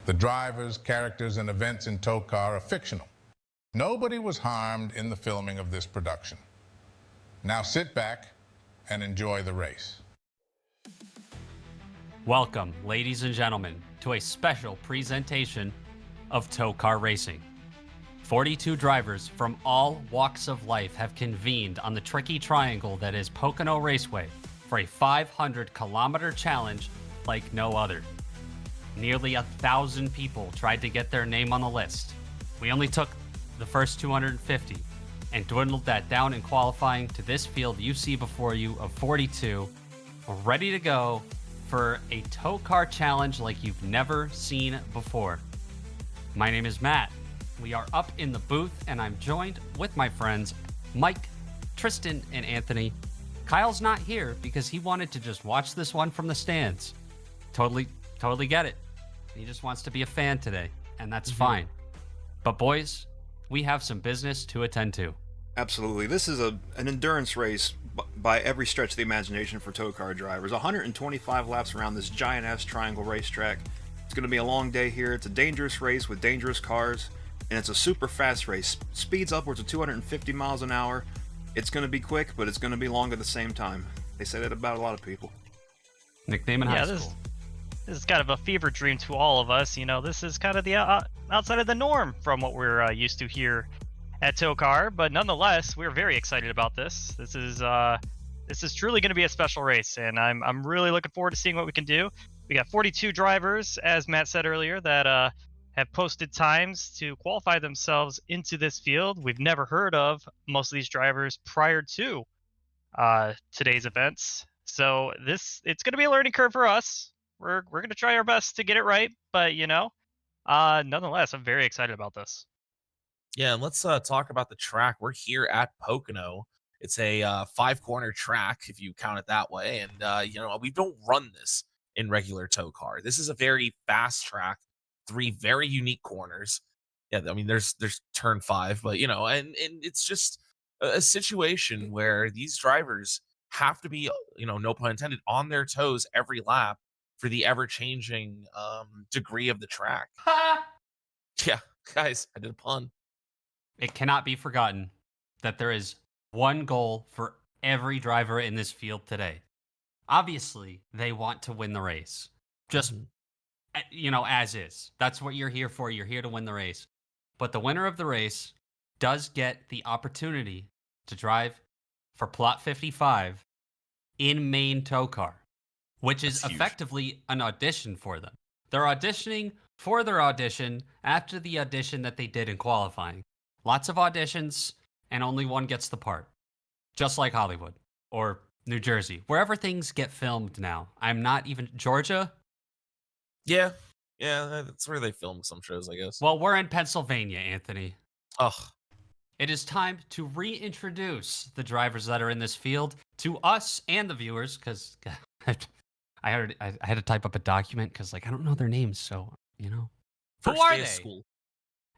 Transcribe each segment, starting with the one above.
The drivers, characters, and events in TOECAR are fictional. Nobody was harmed in the filming of this production. Now sit back and enjoy the race. Welcome, ladies and gentlemen, to a special presentation of TOECAR Racing. 42 drivers from all walks of life have convened on the tricky triangle that is POC-OH-NO Raceway for a 500-kilometer challenge like no other. Nearly 1,000 people tried to get their name on the list. We only took the first 250 and dwindled that down in qualifying to this field you see before you of 42, ready to go for a TOECAR challenge like you've never seen before. My name is Matt. We are up in the booth, and I'm joined with my friends Mike, Tristan, and Anthony. Kyle's not here because he wanted to just watch this one from the stands. Totally get it. He just wants to be a fan today, and that's fine. But boys, we have some business to attend to. Absolutely. This is an endurance race by every stretch of the imagination for TOECAR drivers. 125 laps around this giant-ass triangle racetrack. It's going to be a long day here. It's a dangerous race with dangerous cars, and it's a super fast race. Speeds upwards of 250 miles an hour. It's going to be quick, but it's going to be long at the same time. They say that about a lot of people. Nickname in high school. This is kind of a fever dream to all of us. You know, this is kind of the outside of the norm from what we're used to here at TOECAR, but nonetheless, we're very excited about this. This is truly going to be a special race, and I'm really looking forward to seeing what we can do. We got 42 drivers, as Matt said earlier, that have posted times to qualify themselves into this field. We've never heard of most of these drivers prior to today's events, so it's going to be a learning curve for us. We're going to try our best to get it right, but nonetheless, I'm very excited about this. Yeah, and let's talk about the track. We're here at POC-OH-NO. It's a 5-corner track, if you count it that way. And, we don't run this in regular TOECAR. This is a very fast track, 3 very unique corners. Yeah, I mean, there's turn 5, but, and it's just a situation where these drivers have to be, no pun intended, on their toes every lap for the ever-changing degree of the track. Yeah, guys, I did a pun. It cannot be forgotten that there is one goal for every driver in this field today. Obviously, they want to win the race. Just, as is. That's what you're here for. You're here to win the race. But the winner of the race does get the opportunity to drive for Plot 55 in main TOECAR, which is effectively an audition for them. They're auditioning for their audition after the audition that they did in qualifying. Lots of auditions, and only one gets the part. Just like Hollywood or New Jersey, wherever things get filmed now. I'm not even... Georgia? Yeah, that's where they film some shows, I guess. Well, we're in Pennsylvania, Anthony. Ugh. It is time to reintroduce the drivers that are in this field to us and the viewers, because I had to type up a document because, I don't know their names, so, First Who are day of they? school.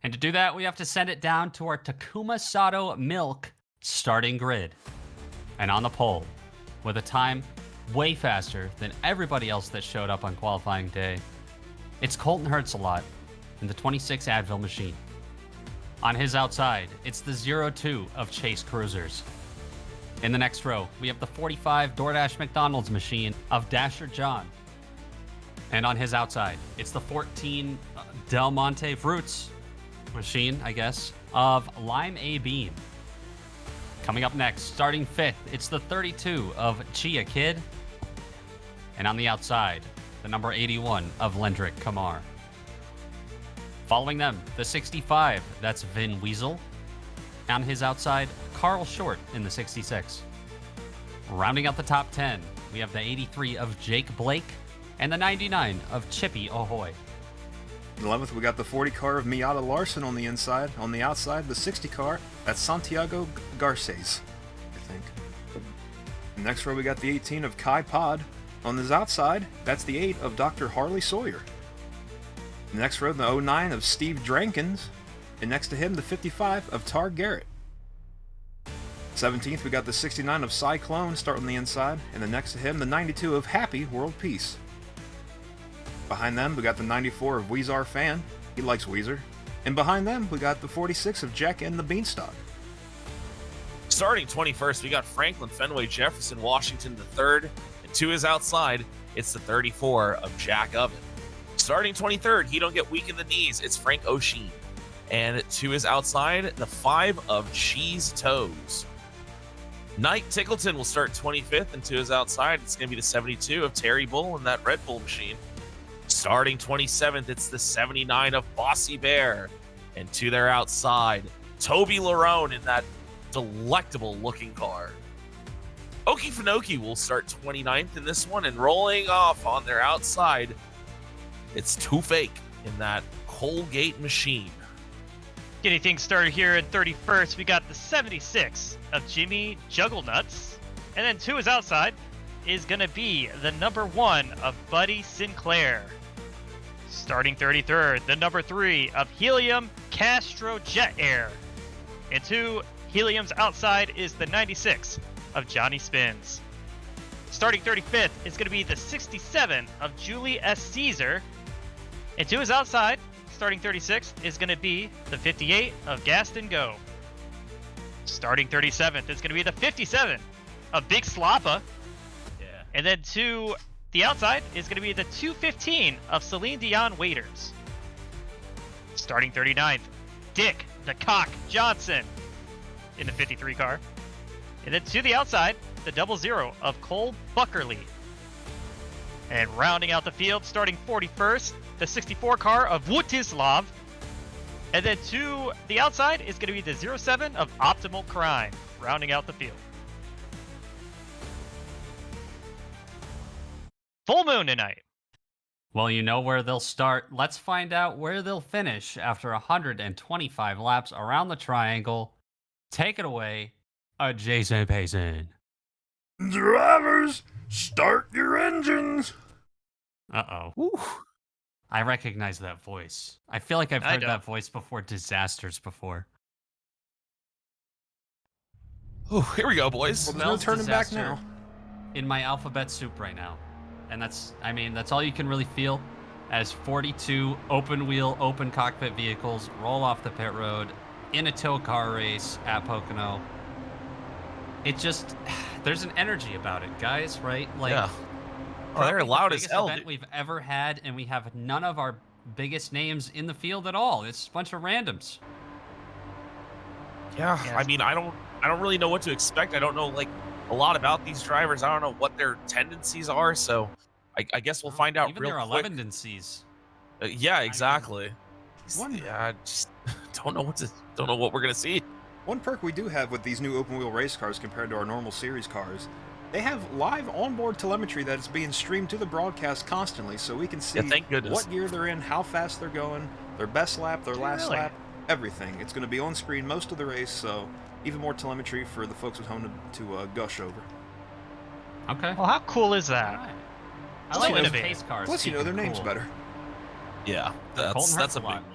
And to do that, we have to send it down to our Takuma Sato Milk starting grid. And on the pole, with a time way faster than everybody else that showed up on qualifying day, it's Colton Hertzlot in the 26 Advil machine. On his outside, it's the 02 of Chase Cruisers. In the next row, we have the 45 DoorDash McDonald's machine of Dasher John. And on his outside, it's the 14 Del Monte Fruits machine, I guess, of Lime A Bean. Coming up next, starting 5th, it's the 32 of Chia Kid. And on the outside, the number 81 of Lendrick Kamar. Following them, the 65, that's Vin Weasel. On his outside, Carl Short in the 66. Rounding out the top 10, we have the 83 of Jake Blake and the 99 of Chippy Ahoy. 11th, we got the 40 car of Miata Larson on the inside. On the outside, the 60 car, that's Santiago Garces, I think. Next row, we got the 18 of Kai Pod. On his outside, that's the 8 of Dr. Harley Sawyer. Next row, the 09 of Steve Drankins. And next to him, the 55 of Tar Garrett. 17th, we got the 69 of Cyclone starting on the inside. And then next to him, the 92 of Happy World Peace. Behind them, we got the 94 of Weezer Fan. He likes Weezer. And behind them, we got the 46 of Jack and the Beanstalk. Starting 21st, we got Franklin Fenway Jefferson Washington the third, and to his outside, it's the 34 of Jack Oven. Starting 23rd, he don't get weak in the knees, it's Frank O'Sheen. And to his outside, the 5 of Cheese Toes. Knight Tickleton will start 25th, and to his outside, it's going to be the 72 of Terry Bull in that Red Bull machine. Starting 27th, it's the 79 of Bossy Bear. And to their outside, Toby Larone in that delectable looking car. Okefenokee will start 29th in this one, and rolling off on their outside, it's Too Fake in that Colgate machine. Getting things started here in 31st, we got the 76 of Jimmy Jugglenuts. And then to his outside is going to be the number 1 of Buddy Sinclair. Starting 33rd, the number 3 of Helium Castro Jet Air. And to Helium's outside is the 96 of Johnny Spins. Starting 35th is going to be the 67 of Julie S. Caesar. And to his outside, starting 36th, is going to be the 58 of Gaston Go. Starting 37th is going to be the 57 of Big Slappa. Yeah. And then to the outside is going to be the 215 of Celine Dion Waiters. Starting 39th, Dick the Cock Johnson in the 53 car. And then to the outside, the 00 of Cole Buckerly. And rounding out the field, starting 41st, the 64 car of Wutislav. And then to the outside is going to be the 07 of Optimal Crime, rounding out the field. Full moon tonight. Well, you know where they'll start. Let's find out where they'll finish after 125 laps around the triangle. Take it away, Jason Payson. Drivers, start your engines. Uh-oh. Woo. I recognize that voice. I feel like I've heard that voice before disasters before. Oh, here we go, boys. Well, there's no turning back now. In my alphabet soup right now. And that's all you can really feel as 42 open wheel, open cockpit vehicles roll off the pit road in a TOECAR race at Pocono. It just, there's an energy about it, guys, right? Like, yeah. Oh, they're loud as hell. Event we've ever had, and we have none of our biggest names in the field at all. It's a bunch of randoms. Yeah, I mean, I don't really know what to expect. I don't know like a lot about these drivers. I don't know what their tendencies are, so I guess we'll find out even real their quick. 11-dencies. Yeah, exactly. I just don't know what we're gonna see. One perk we do have with these new open-wheel race cars compared to our normal series cars, they have live onboard telemetry that is being streamed to the broadcast constantly, so we can see thank goodness. what gear they're in, how fast they're going, their best lap, their last Really? lap, everything. It's going to be on screen most of the race, so even more telemetry for the folks at home to gush over. Okay. Well, how cool is that? All right. I Plus, like you know, those their- pace cars. Plus, you know, their keeping name's cool. better. Yeah, Colton that's Hertz a a big lot. one.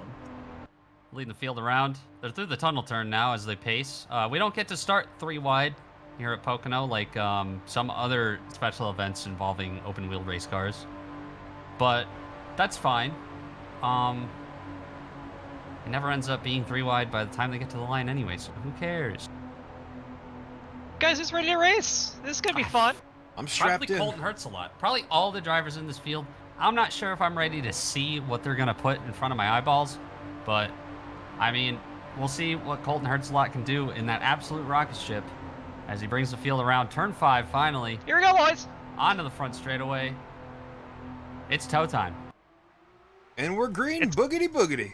Leading the field around. They're through the tunnel turn now as they pace. We don't get to start 3 wide here at Pocono like some other special events involving open wheel race cars. But that's fine. It never ends up being 3 wide by the time they get to the line anyway, so who cares? Guys, who's ready to race? This is going to be fun. I'm strapped Probably in. Colton Hertz a lot. Probably all the drivers in this field. I'm not sure if I'm ready to see what they're going to put in front of my eyeballs, but I mean, we'll see what Colton Hertz a lot can do in that absolute rocket ship as he brings the field around turn 5 finally Here we go, boys. onto the front straightaway. It's tow time. And we're green, boogity boogity.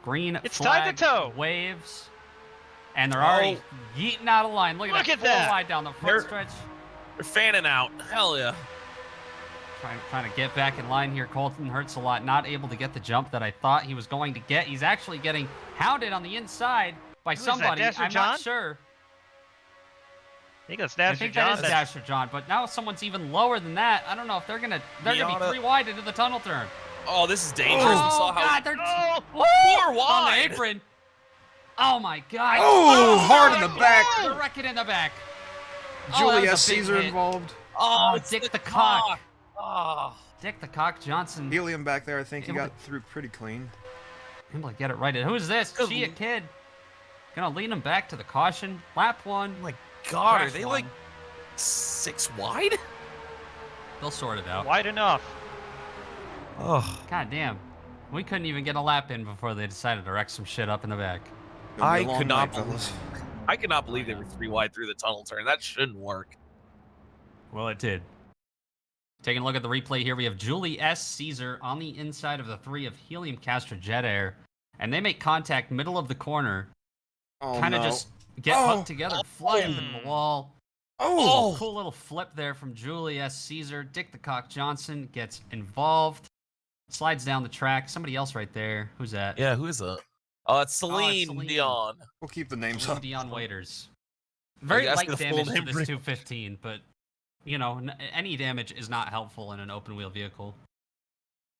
Green It's flag time to tow. waves, and they're already yeeting out of line. Look Look at at that, that. 4 wide down the front stretch. They're fanning out. Hell yeah. Trying to get back in line here. Colton Hertz a lot, not able to get the jump that I thought he was going to get. He's actually getting hounded on the inside by Who is that, somebody. Dasher I'm John? not sure. I think that's I Dasher think John. that is Dasher John, but now someone's even lower than that. I don't know if they're gonna be Miata. 3 wide into the tunnel turn. Oh, this is dangerous. We saw how God, they're Oh, Woo! 4 on the wide. apron. Oh my God! Oh, hard in the back. They're wrecking in the back. Julie that S. was a big Caesar hit. involved. Oh, Oh, it's Dick the the cock. Oh. Dick the Cock Johnson. Helium back there, I think he Able got through pretty clean. Able to get it right. Who's this? Good Chia Kid. Gonna lead him back to the caution. Lap 1. Oh my God, are Crash they 1. like 6 wide? They'll sort it out. Wide enough. Oh, God damn. We couldn't even get a lap in before they decided to wreck some shit up in the back. Gonna be I a long could not night, fellas. I could not believe they were 3 wide through the tunnel turn. That shouldn't work. Well, it did. Taking a look at the replay here, we have Julie S. Caesar on the inside of the 3 of Helium Castor Jet Air, and they make contact middle of the corner. Oh, Kind of no. just get hooked together, fly into the wall. Oh! Cool little flip there from Julie S. Caesar. Dick the Cock Johnson gets involved. Slides down the track. Somebody else right there. Who's that? Yeah, who is that? Oh, it's Celine Celine. Dion. We'll keep the names Celine up. Dion Waiters. Very you asking light the full damage to name, this Rick? 215, but, you know, any damage is not helpful in an open-wheel vehicle.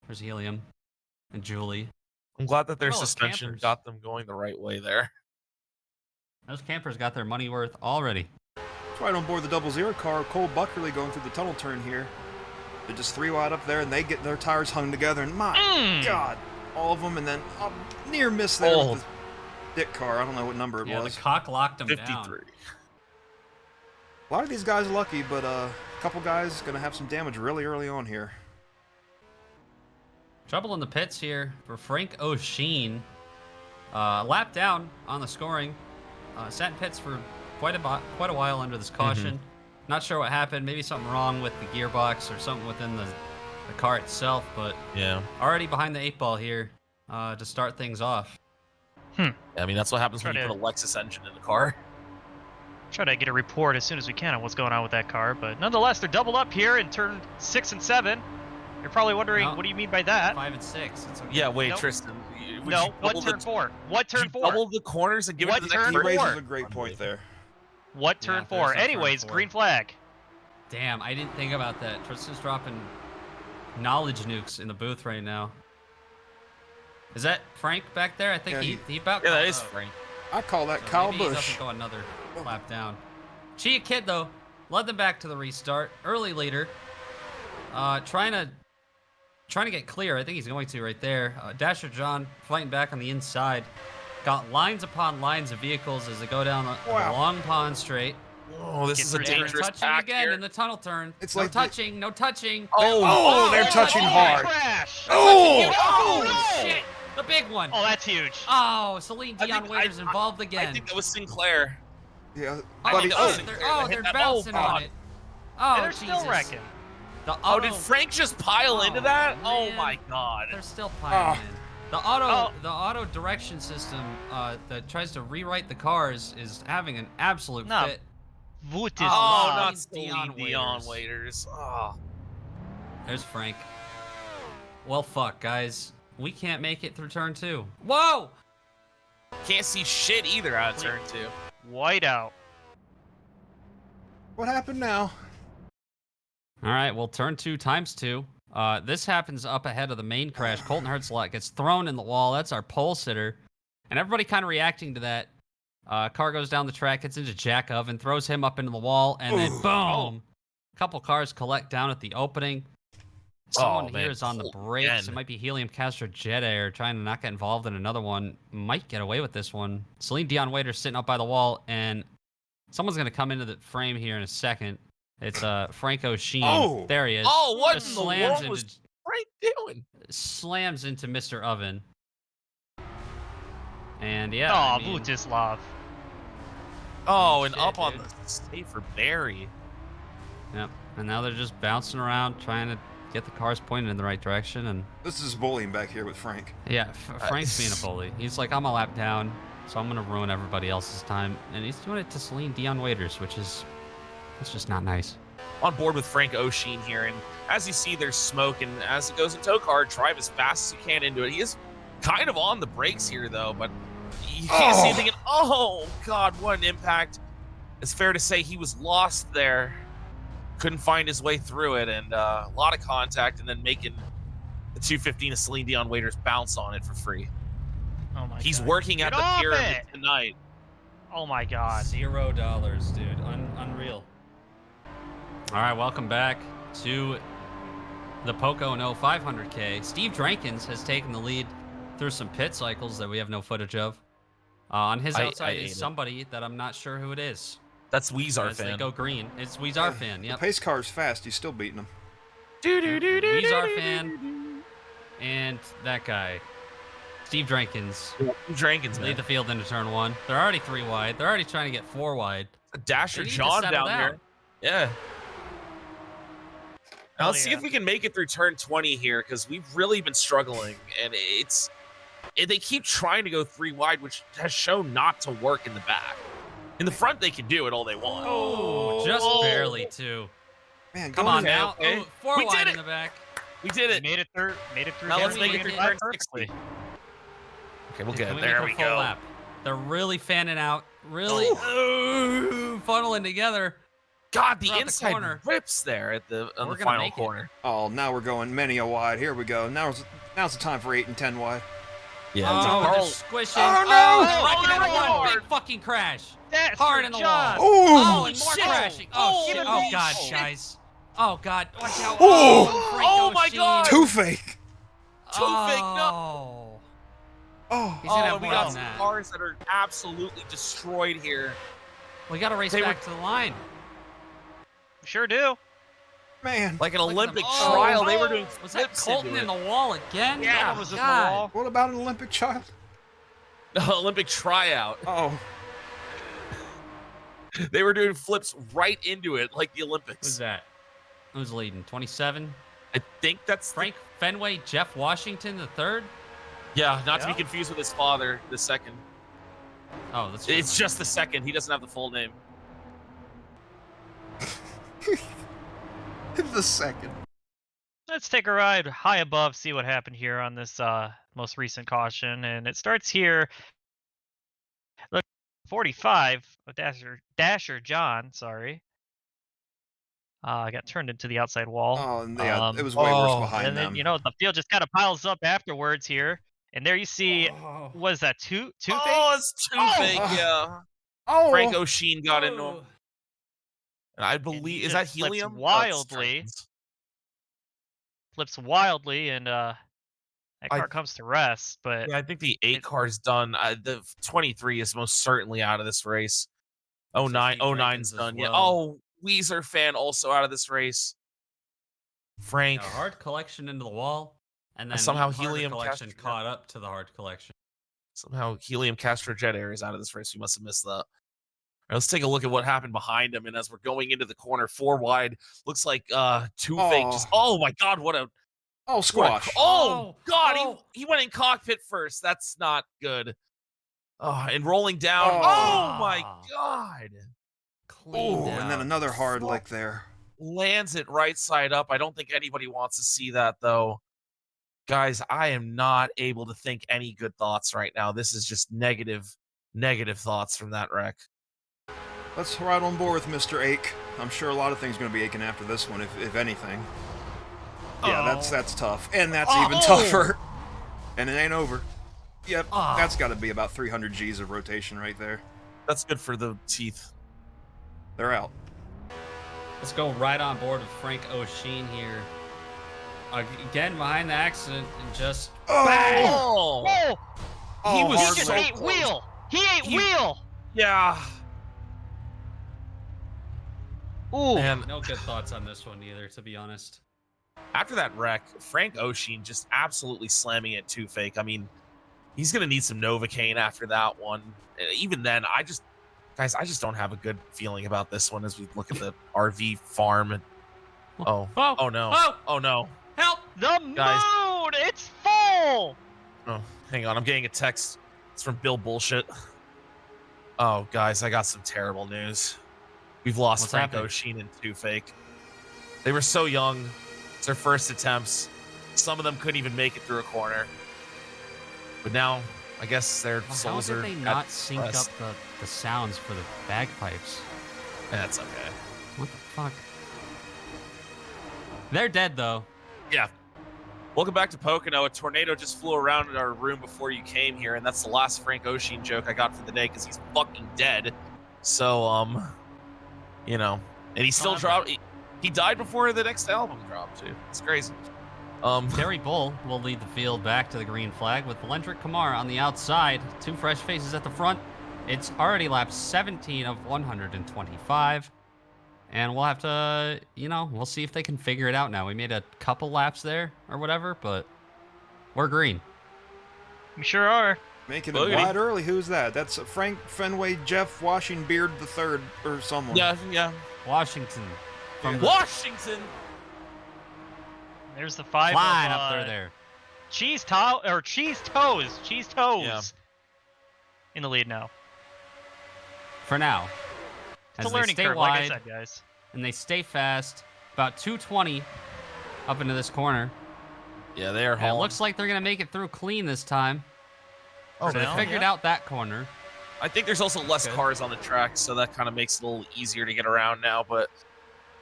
There's Helium and Julie. I'm glad that their Well, it's suspension campers. got them going the right way there. Those campers got their money worth already. That's right on board the 00 car. Cole Buckerly going through the tunnel turn here. They're just 3 wide up there, and they get their tires hung together. And my God, all of them, and then a near miss there with the Dick car. I don't know what number it Yeah, was. the cock locked him 53. down. A lot of these guys are lucky, but a couple guys gonna have some damage really early on here. Trouble in the pits here for Frank O'Sheen. Lap down on the scoring. Sat in pits for quite a while under this caution. Not sure what happened. Maybe something wrong with the gearbox or something within the car itself, but Yeah. already behind the 8 ball here to start things off. I mean, that's what happens when you Try put to- a Lexus engine in the car. Try to get a report as soon as we can on what's going on with that car, but nonetheless, they're doubled up here in turn 6 and 7. You're probably wondering, No. what do you mean by that? 5 and 6. It's okay. Yeah, wait, Nope. Tristan. would No, you what double turn the, 4? What turn would you 4? double the corners and give What it to the turn next He raises four? a great point there. What Yeah, turn there's 4? no turn Anyways, 4. green flag. Damn, I didn't think about that. Tristan's dropping knowledge nukes in the booth right now. Is that Frank back there? I think Yeah, he about Yeah, that caught is up. Frank. I call that So Kyle maybe he Busch. doesn't go another lap down. Chia Kid, though, led them back to the restart. Early leader. Trying to get clear. I think he's going to right there. Dasher John fighting back on the inside. Got lines upon lines of vehicles as they go down the long pond straight. Oh, this Get is a rid of They're dangerous touching pack again here. in the tunnel turn. It's no like the- touching, no touching. Oh, they're touching hard. Crash! Oh, shit! The big one. Oh, that's huge. Oh, Celine I Dion think- Waiters involved I again. think that was Sinclair. Yeah, Oh, buddy. that oh, was they're, Sinclair. oh, They they're hit that- bouncing oh, on God. it. Oh, And they're Jesus. still wrecking. The Oh, auto, did Frank just pile into that? Oh man. my God. They're still piling in. The Oh. auto direction system that tries to rewrite the cars is having an absolute No. fit. Voot is Oh, Oh, not Celine Celine Dion Dion waiters. Oh. There's Frank. Well, fuck, guys. We can't make it through turn 2. Whoa! Can't see shit either out of turn 2. white out. What happened now? All right, well, turn 2 times 2. This happens up ahead of the main crash. Colton Hertzlot gets thrown in the wall. That's our pole sitter. And everybody kind of reacting to that. Car goes down the track, gets into Jack Oven, throws him up into the wall, and then boom! A couple cars collect down at the opening. Someone man, here is on the Colton brakes. again. It might be Helium Castro Jet Air trying to not get involved in another one. Might get away with this one. Celine Dion Waiters sitting up by the wall, and someone's going to come into the frame here in a second. It's Frank O'Sheen. Oh! There he is. Oh, what Just in the slams world was into, Frank doing? slams into Mr. Oven. And yeah, Oh, I mean, Vutislav. Oh, and Shit, up on dude. the safer Barry. yep. And now they're just bouncing around trying to get the cars pointed in the right direction. And This is bullying back here with Frank. yeah, Frank's being a bully. He's like, I'm a lap down, so I'm gonna ruin everybody else's time. And he's doing it to Celine Dion Waiters, which is, it's just not nice. On board with Frank O'Sheen here, and as you see, there's smoke, and as it goes in TOECAR, drive as fast as you can into it. He is kind of on the brakes here, though, but you can't see anything. Oh, God, what an impact. It's fair to say he was lost there. Couldn't find his way through it, and a lot of contact, and then making the 215 of Celine Dion Waiters bounce on it for free. Oh my He's god. working at Get the off pyramid it! tonight. Oh my god. $0, dude. Unreal. All right, welcome back to the POC-OH-NO 500K. Steve Drankins has taken the lead through some pit cycles that we have no footage of. On his outside is somebody that I'm not sure who it is. That's Weezar As fan. they go green. It's Weezar fan, yep. The pace car's fast. He's still beating him. Weezar fan and that guy. Steve Drankins. Drankins, Lead the field into turn 1. They're already 3 wide. They're already trying to get 4 wide. Dasher John down here. Yeah. Now let's see if we can make it through turn 20 here, because we've really been struggling, and they keep trying to go 3 wide, which has shown not to work in the back. In the front, they can do it all they want. Oh, just barely too. Man, come on okay, now. Okay. Oh, 4 we wide did it. in the back. We did it. Made it through. Now let's make it through turn 60. Okay, we'll get it. There we go. Lap? They're really fanning out, really funneling together. God, the inside rips there at on the final corner. Oh, now we're going many a wide. Here we go. Now's the time for 8 and 10 wide. Yeah. Oh, they're squishing. Oh, no! Oh, big fucking crash. That's hard in the wall. Oh, and more crashing. Oh, shit. Oh, God, guys. Oh, God. Watch out. Oh, my God. Two fake. Two fake, no. Oh, he's gonna have we more got than some that. cars that are absolutely destroyed here. We got to race back to the line. Sure do. Man. Like an Olympic trial, they were doing Was that flips Colton into in it. the wall again? Yeah, Oh, was in the God. wall. What about an Olympic child? Olympic tryout. Oh. They were doing flips right into it, like the Olympics. Who's that? Who's leading? 27? I think that's Frank Fenway, Jeff Washington, the third? Yeah, not to be confused with his father, the second. Oh, that's It's just the second. He doesn't have the full name. The second. Let's take a ride high above, see what happened here on this most recent caution, and it starts here. Look, 45 of Dasher John. Sorry, got turned into the outside wall. Oh, and yeah, it was way worse behind and then, them. you know, the field just kind of piles up afterwards here, and there you see, was that two fake? Oh, it's two fake, yeah. Oh, Frank O'Sheen got into him. And I believe, is that just flips helium? wildly. Flips wildly, and that car comes to rest. But yeah, I think the 8 car's done. The 23 is most certainly out of this race. 09's done. Yeah. Oh, Weezer fan also out of this race. Frank. A hard collection into the wall, and then somehow the helium collection caught up to the hard collection. Somehow helium Castro Jet Air is out of this race. We must have missed that. All right, let's take a look at what happened behind him. And as we're going into the corner, 4 wide, looks like two fake. Just, oh my God, what a squash! God, he went in cockpit first. That's not good. And rolling down. Oh my God. Clean and then another hard lick there. Lands it right side up. I don't think anybody wants to see that though. Guys, I am not able to think any good thoughts right now. This is just negative thoughts from that wreck. Let's ride on board with Mr. Ache. I'm sure a lot of things are going to be aching after this one, if anything. Yeah, that's tough. And that's even tougher. And it ain't over. Yep, that's got to be about 300 Gs of rotation right there. That's good for the teeth. They're out. Let's go right on board with Frank O'Sheen here. Again, behind the accident, and just bang! He just ate wheel. He ate wheel. Yeah. Ooh. Man, no good thoughts on this one either, to be honest. After that wreck, Frank O'Sheen just absolutely slamming it too fake. I mean, he's going to need some Novocaine after that one. Even then, I just don't have a good feeling about this one as we look at the RV farm. Oh no. Oh no. Help! The moon! It's full! Oh, hang on. I'm getting a text. It's from Bill Bullshit. Oh, guys, I got some terrible news. We've lost Frank O'Sheen and 2 fake. They were so young. It's their first attempts. Some of them couldn't even make it through a corner. But now, I guess their souls are. How did they not sync up the sounds for the bagpipes? That's okay. What the fuck? They're dead, though. Yeah. Welcome back to POC-OH-NO. A tornado just flew around in our room before you came here, and that's the last Frank O'Sheen joke I got for the day because he's fucking dead. So, you know, and he still dropped. He died before the next album dropped too. It's crazy. Terry Bull will lead the field back to the green flag with Lendrick Kamar on the outside. 2 fresh faces at the front. It's already lap 17 of 125. And we'll have to, we'll see if they can figure it out now. We made a couple laps there or whatever, but we're green. We sure are. Making it wide early. Who's that? That's Frank Fenway, Jeff Washingbeard III or someone. Yeah. Washington. From Washington. There's the 5 flying of, up there. Cheese Toes. Yeah. In the lead now. For now. It's As a learning they stay curve, wide, like I said, guys. and they stay fast. About 220 up into this corner. Yeah, they are And it hauling. looks like they're going to make it through clean this time. Oh, So they now? figured out that corner. I think there's also less Okay. cars on the track, so that kind of makes it a little easier to get around now. But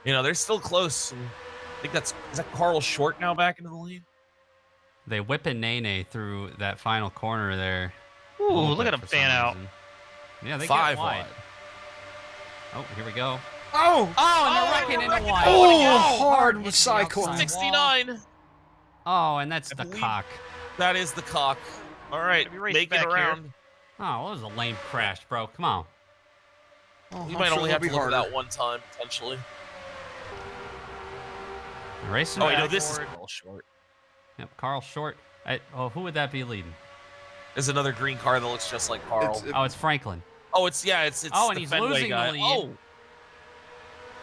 they're still close. And I think is that Carl Short now back into the lead? They whip in Nene through that final corner there. Ooh, look at him For some fan out. reason. Yeah, they 5 get wide. wide. Oh, here we go. Oh! Oh, and they're wrecking into wide. Oh, hard Hit with the Cyclone. outside 69. wall. Oh, and that's I the believe- cock. That is the cock. All right, Maybe race make back it here. around. Oh, well, that was a lame crash, bro. Come on. Oh, You I'm might sure only it'll have to be look at harder. that one time, potentially. Racing Oh, back. this is forward. Carl Short. Yep, Carl Short. Who would that be leading? There's another green car that looks just like Carl. Oh, it's Franklin. It's Oh, and the he's Fenway losing the guy. lead. Oh,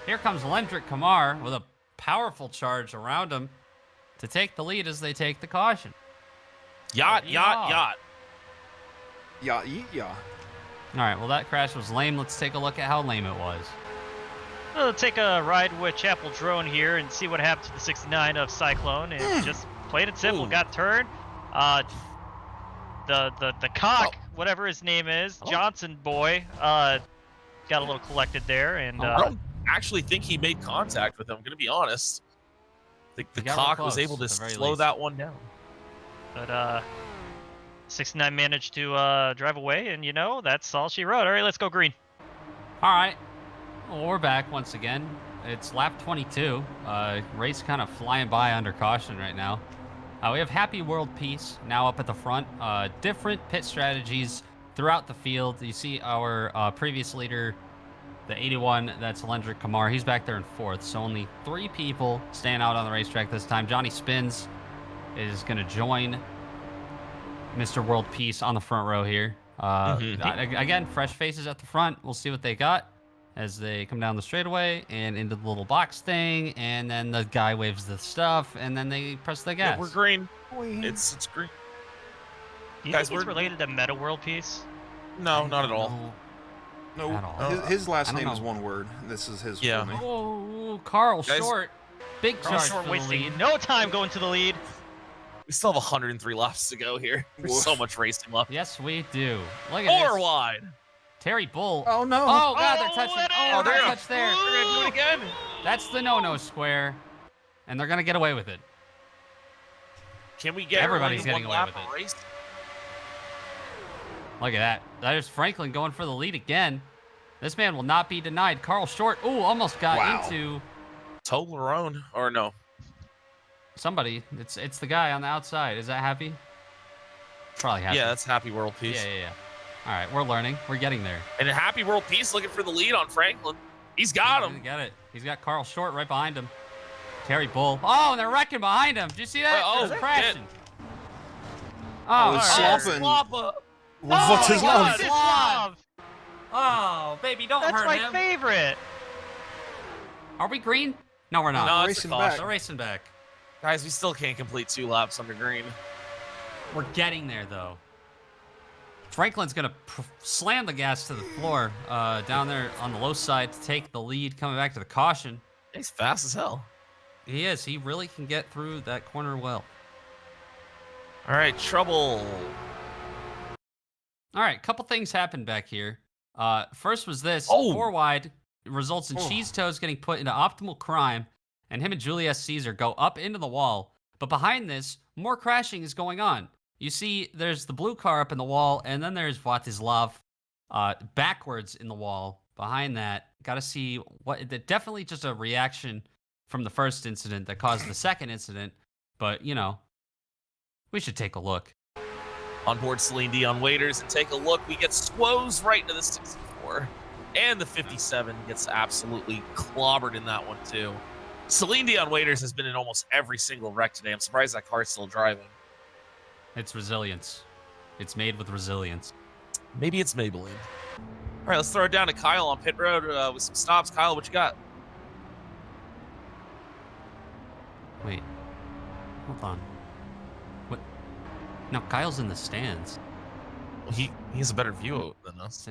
Here comes Lendrick Kamar with a powerful charge around him to take the lead as they take the caution. yacht. Yeah. All right, well, that crash was lame. Let's take a look at how lame it was. We'll take a ride with Chapel Drone here and see what happened to the 69 of Cyclone. And just plain and simple, Ooh. got turned. The cock, whatever his name is, Johnson boy, got a little collected there, and I don't actually think he made contact with him. I'm gonna be honest. I think the He got real cock close, was able to at the very slow least. that one down. but 69 managed to drive away, and that's all she wrote. All right, let's go green. All right, well, we're back once again. It's lap 22. Race kind of flying by under caution right now. We have Happy World Peace now up at the front. Different pit strategies throughout the field. You see our previous leader, the 81, that's Lendrick Kamar. He's back there in 4th, so only 3 people staying out on the racetrack this time. Johnny Spins is going to join Mr. World Peace on the front row here. Again, fresh faces at the front. We'll see what they got as they come down the straightaway and into the little box thing, and then the guy waves the stuff, and then they press the gas. Yeah, we're green. It's green. Do you Guys, think he's we're- related to Meta World Peace? No, not at all. No, At all. his last I don't name is know. one word. This is his Yeah. full name. Oh, Carl Guys- Short. Big Carl charge Short for the wasting lead. no time going to the lead. We still have 103 laps to go here. There's Woof. so much racing left. Yes, we do. Look at 4 this. wide. Terry Bull. Oh no! Oh, God, they're Oh, touching. what Oh, a- they're they're touch there. We're gonna do it again. That's the no-no square, and they're going to get away with it. Can we get Everybody's everyone getting one away lap with it. race? Look at that. There's Franklin going for the lead again. This man will not be denied. Carl Short. Ooh, almost got Wow. into Toblerone, or no? somebody. It's the guy on the outside. Is that Happy? Probably Happy. Yeah, that's Happy World Yeah, Peace. yeah. All right, we're learning. We're getting there. And a Happy World Peace looking for the lead on Franklin. He's got He's him. gonna get it. He's got Carl Short right behind him. Terry Bull. Oh, and they're wrecking behind him. Did you see that? Oh, They're shit. crashing. Oh, Oh, it's all right. slopping. Sloppa. What's his God. love? Slav. Oh, baby, don't That's hurt my him. favorite. Are we green? No, we're not. No, it's Racing a back. caution. They're racing back. Guys, we still can't complete 2 laps under green. We're getting there, though. Franklin's going to slam the gas to the floor down there on the low side to take the lead, coming back to the caution. He's fast as hell. He is. He really can get through that corner well. All right, trouble. All right, couple things happened back here. First was this. Oh. 4 wide results in Cheese Toes getting put into optimal crime, and him and Julius Caesar go up into the wall. But behind this, more crashing is going on. You see, there's the blue car up in the wall, and then there's Vladislav backwards in the wall. Behind that, got to see what. Definitely just a reaction from the first incident that caused the second incident. But, you know, we should take a look. On board Celine Dion waiters and take a look. We get Squoze right into the 64. And the 57 gets absolutely clobbered in that one, too. Celine Dion waiters has been in almost every single wreck today. I'm surprised that car's still driving. It's resilience. It's made with resilience. Maybe it's Maybelline. All right, let's throw it down to Kyle on pit road with some stops. Kyle, what you got? Wait. Hold on. What? No, Kyle's in the stands. Well, he has a better view than us.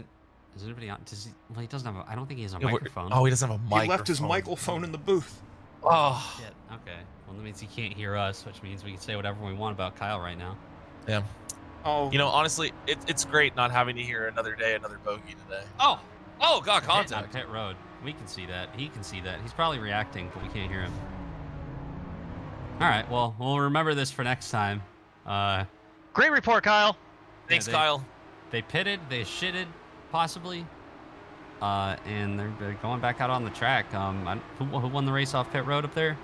Is anybody on? Does he? Well, he doesn't have. I don't think he has a Yeah, microphone. Oh, he doesn't have a microphone. He left his microphone in the booth. Oh, Shit. Okay. Well, that means he can't hear us, which means we can say whatever we want about Kyle right now. yeah. Oh, You know, honestly, it's great not having to hear another day, another bogey today. Oh, got Hitting on contact. pit road. We can see that. He can see that. He's probably reacting, but we can't hear him. All right. Well, we'll remember this for next time. Great report, Kyle. Thanks, they- Kyle. They pitted. They shitted, possibly. And they're going back out on the track. Who won the race off pit road up there?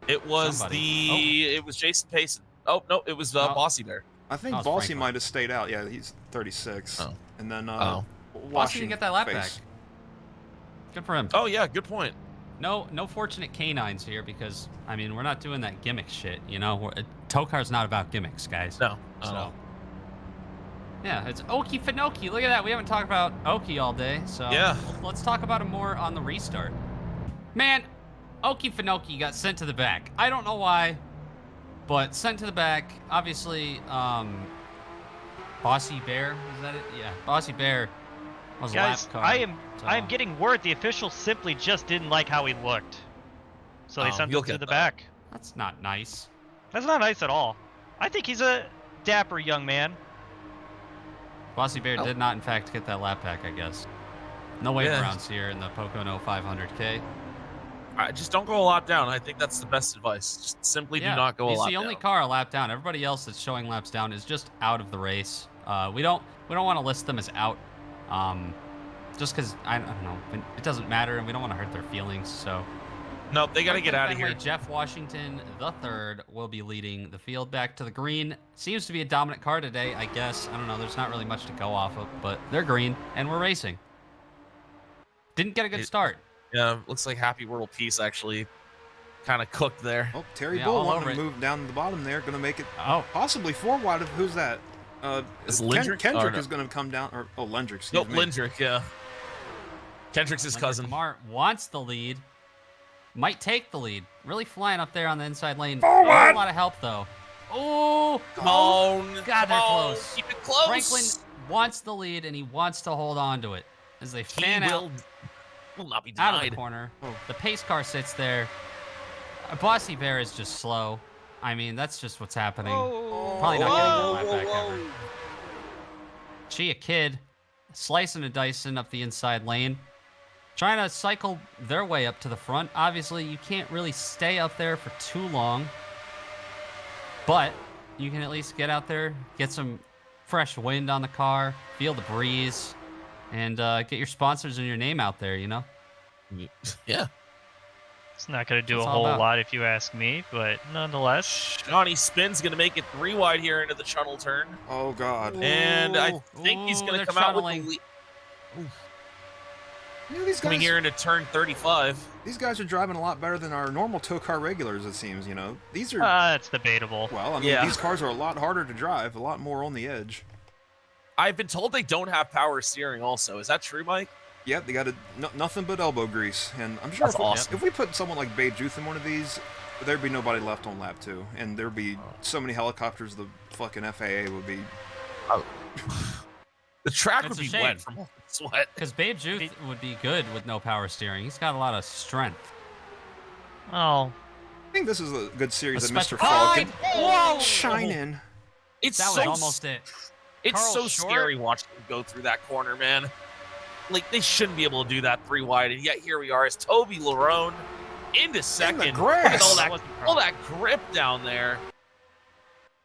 It was Somebody. it was Jason Payson. Oh no, it was Bossy Bear. I think Oh, it's Bossy Franklin. might have stayed out. Yeah, he's 36. Oh. And then Oh. Bossy didn't get that lap back. face. Good for him. Oh yeah, good point. No fortunate canines here because I mean we're not doing that gimmick shit. You know, TOECAR's not about gimmicks, guys. No, So. Yeah, it's Okie Finoki. Look at that. We haven't talked about Okie all day, so Yeah. let's talk about him more on the restart. Man, Okie Finoki got sent to the back. I don't know why, but sent to the back. Obviously, Bossy Bear, is that it? Yeah, Bossy Bear was a lap Guys, car. I am so- getting word the officials simply just didn't like how he looked. So they Oh, sent you'll him to get the that. back. That's not nice. That's not nice at all. I think he's a dapper young man. Bossy Bear Oh. did not, in fact, get that lap back, I guess. No wave Yeah. rounds here in the POC-OH-NO 500K. Just don't go a lap down. I think that's the best advice. Just simply do not go a he's lap the only down. car a lap down. Everybody else that's showing laps down is just out of the race. We don't want to list them as out, just because I don't know. It doesn't matter, and we don't want to hurt their feelings. So Nope, they got to get out of Fenway, here. Jeff Washington III will be leading the field back to the green. Seems to be a dominant car today, I guess. I don't know. There's not really much to go off of, but they're green, and we're racing. Didn't get a good start. Yeah, looks like Happy World Peace actually kind of cooked there. Oh, Terry Yeah, Bull all wanting over to it. move down the bottom there. Going to make it Oh, possibly 4 wide of who's that? Is Lindrick? Kendrick Oh, no. is going to come down. Or Lendrick, excuse Nope, me. Lindrick, yeah. Kendrick's his Lindrick cousin. Lamar wants the lead. Might take the lead. Really flying up there on the inside lane. Forward! Not a lot of help, though. Oh, Come on. God, come they're on, close. Keep it close. Franklin wants the lead, and he wants to hold on to it as they He fan out will not be out of denied. the corner. Oh. The pace car sits there. Bossy Bear is just slow. I mean, that's just what's happening. Probably not getting that lap back ever. Chia Kid slicing and dicing up the inside lane. Trying to cycle their way up to the front. Obviously, you can't really stay up there for too long. But you can at least get out there, get some fresh wind on the car, feel the breeze, and get your sponsors and your name out there, you know? Yeah. It's not going to do That's a all whole about. lot if you ask me, but nonetheless. Johnny Spin's going to make it 3 wide here into the tunnel turn. Oh, God. And I Ooh. think he's Ooh, going to they're come out with tunneling. the lead. You know, these Coming guys, here into turn 35. these guys are driving a lot better than our normal TOECAR regulars, it seems, you know. These are, It's debatable. well, I mean, Yeah. these cars are a lot harder to drive, a lot more on the edge. I've been told they don't have power steering also. Is that true, Mike? Yep, they got nothing but elbow grease. And I'm sure That's awesome. if we put someone like Babe Juth in one of these, there'd be nobody left on lap 2. And there'd be so many helicopters the fucking FAA would be... The track It's would a be shame. wet from all the sweat. Because Babe Juth would be good with no power steering. He's got a lot of strength. Oh, I think this is a good series A of Mr. special- Falcon. Whoa! Shine in. It's That was so almost it. It's Carl so Short? scary watching him go through that corner, man. Like, they shouldn't be able to do that 3 wide, and yet here we are as Toby Larone into second. grass. Look at all That that, wasn't all Carl. that grip down there.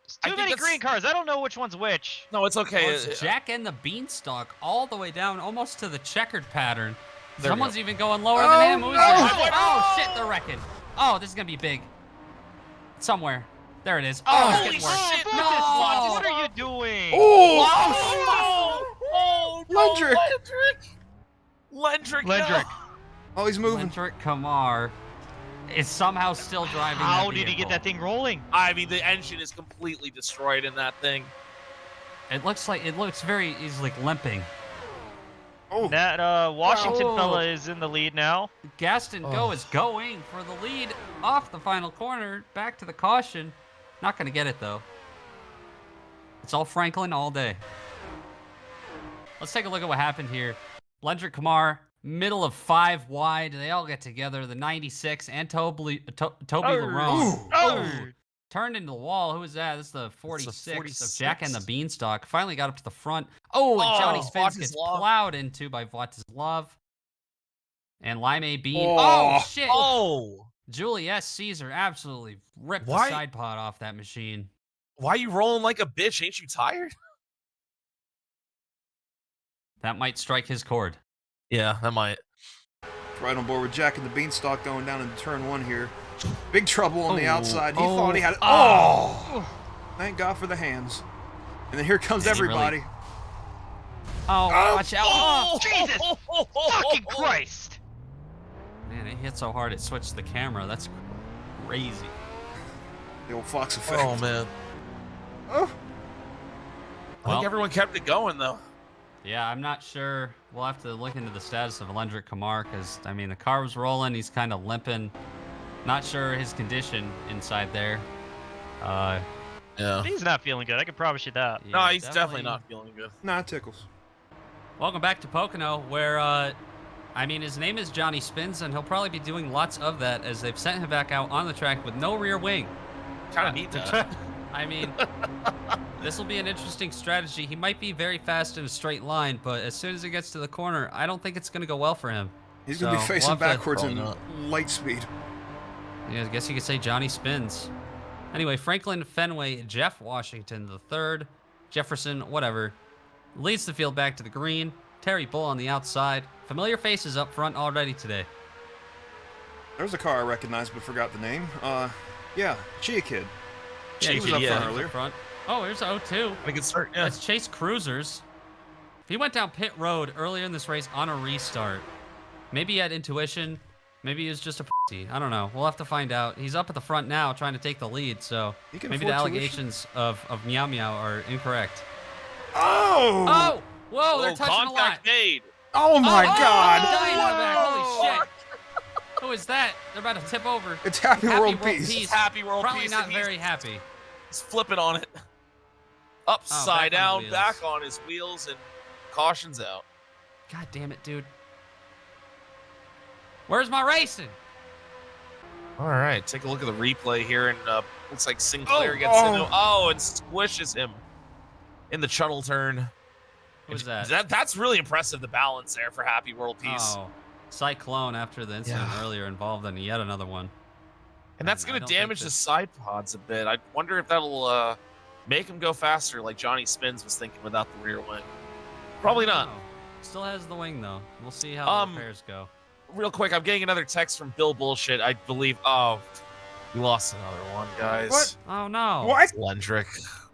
it's I too think many that's- green cars. I don't know which one's which. No, it's okay. Well, it's Jack and the Beanstalk all the way down almost to the checkered pattern. There we Someone's go. even going lower Oh, than him. Who's no! that? Oh, shit, they're wrecking. Oh, this is going to be big. Somewhere. There it is. Oh, it's Holy getting worse. shit! No! What are you doing? Oh, no, Lendrick. Lendrick, Lendrick. no. Oh, he's moving. Lendrick Kamar is somehow still driving. How that did he get vehicle. that thing rolling? I mean, the engine is completely destroyed in that thing. It looks very. He's like limping. Oh, That Washington Wow. fella is in the lead now. Gaston Go is going for the lead off the final corner, back to the caution. Not going to get it, though. It's all Franklin all day. Let's take a look at what happened here. Lendrick Kamar, middle of 5 wide. They all get together. The 96 and Toby Larone. Oh! Turned into the wall. Who is that? This is the 46, 46. of Jack and the Beanstalk. Finally got up to the front. Oh, and Johnny Spence gets Vladislav. plowed into by Vladislav. And Lime Bean. Oh. Oh, shit. Oh, Julius Caesar absolutely ripped Why- the side pod off that machine. why you rolling like a bitch? Ain't you tired? That might strike his chord. Yeah, that might. right on board with Jack and the Beanstalk going down into turn 1 here. Big trouble on the Oh, outside. He oh, thought he had it. oh. Oh! Thank God for the hands. And then here comes Did he really- everybody. Oh, watch out. Oh, Jesus fucking Christ! man, it hit so hard it switched the camera. That's crazy. The old Fox effect. Oh man. Oh. I Well- think everyone kept it going though. Yeah, I'm not sure. We'll have to look into the status of Lendrick Kamar because, I mean, the car was rolling. He's kind of limping. Not sure his condition inside there. Yeah. He's not feeling good. I can promise you that. No, yeah, he's definitely not feeling good. Nah, it tickles. Welcome back to Pocono, where, I mean, his name is Johnny Spins, and he'll probably be doing lots of that as they've sent him back out on the track with no rear wing. Kind of neat that. I mean, this will be an interesting strategy. He might be very fast in a straight line, but as soon as he gets to the corner, I don't think it's going to go well for him. He's going to So, be facing we'll have to- backwards in Probably light speed. Yeah, I guess you could say Johnny Spins. Anyway, Franklin Fenway, Jeff Washington the third, Jefferson, whatever, leads the field back to the green. Terry Bull on the outside. Familiar faces up front already today. There's a car I recognized but forgot the name. Yeah, Chia Kid. Yeah, He was up yeah. front Up earlier. front. Oh, here's 0-2. I can start. Yeah. That's Chase Cruisers. He went down pit road earlier in this race on a restart. Maybe he had intuition. Maybe he was just a pussy. I don't know. We'll have to find out. He's up at the front now trying to take the lead, so He can maybe the afford tuition. allegations of Meow Meow are incorrect. Oh! Oh! Whoa, they're Whoa, touching a lot. contact made. Oh my Oh, God! dying in the back. Holy Whoa. shit. Who is that? They're about to tip over. It's Happy World Peace. Peace. Happy World Probably Peace, not and he's- very happy. He's flipping on it. Upside back on the down, wheels. back on his wheels, and caution's out. God damn it, dude. Where's my racing? All right, take a look at the replay here, and looks like Sinclair Oh, gets oh. into and squishes him in the shuttle turn. Who's that? That's really impressive. The balance there for Happy World Peace, Oh, Cyclone after the incident Yeah. earlier involved in yet another one. and that's I going don't to think damage the this- side pods a bit. I wonder if that'll make him go faster, like Johnny Spins was thinking without the rear wing. Probably not. Oh, still has the wing though. We'll see how the repairs go. Real quick, I'm getting another text from Bill Bullshit. I believe. Oh, we lost another one, guys. What? Oh no. What? Lendrick.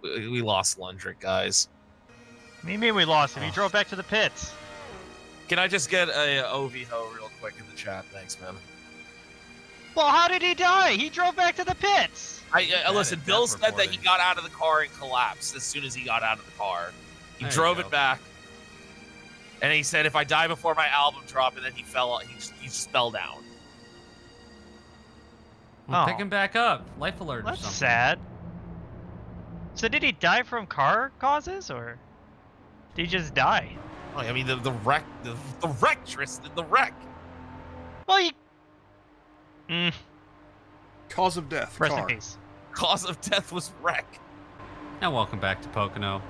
We lost Lendrick, guys. What do you mean we lost him? He drove back to the pits. Can I just get a OVHO real quick in the chat? Thanks, man. Well, how did he die? He drove back to the pits. Listen, it's Bill death said that he reporting. got out of the car and collapsed as soon as he got out of the car. He There you drove go. it back. And he said, if I die before my album drop, and then he just fell down. We'll Oh. pick him back up. Life alert or That's something. sad. So did he die from car causes, or did he just die? Oh, I mean, the wreck, the wreck, Tristan, the wreck. Well, he... Mm, Cause of death. rest in car. peace. Cause of death was wreck. And welcome back to Pocono,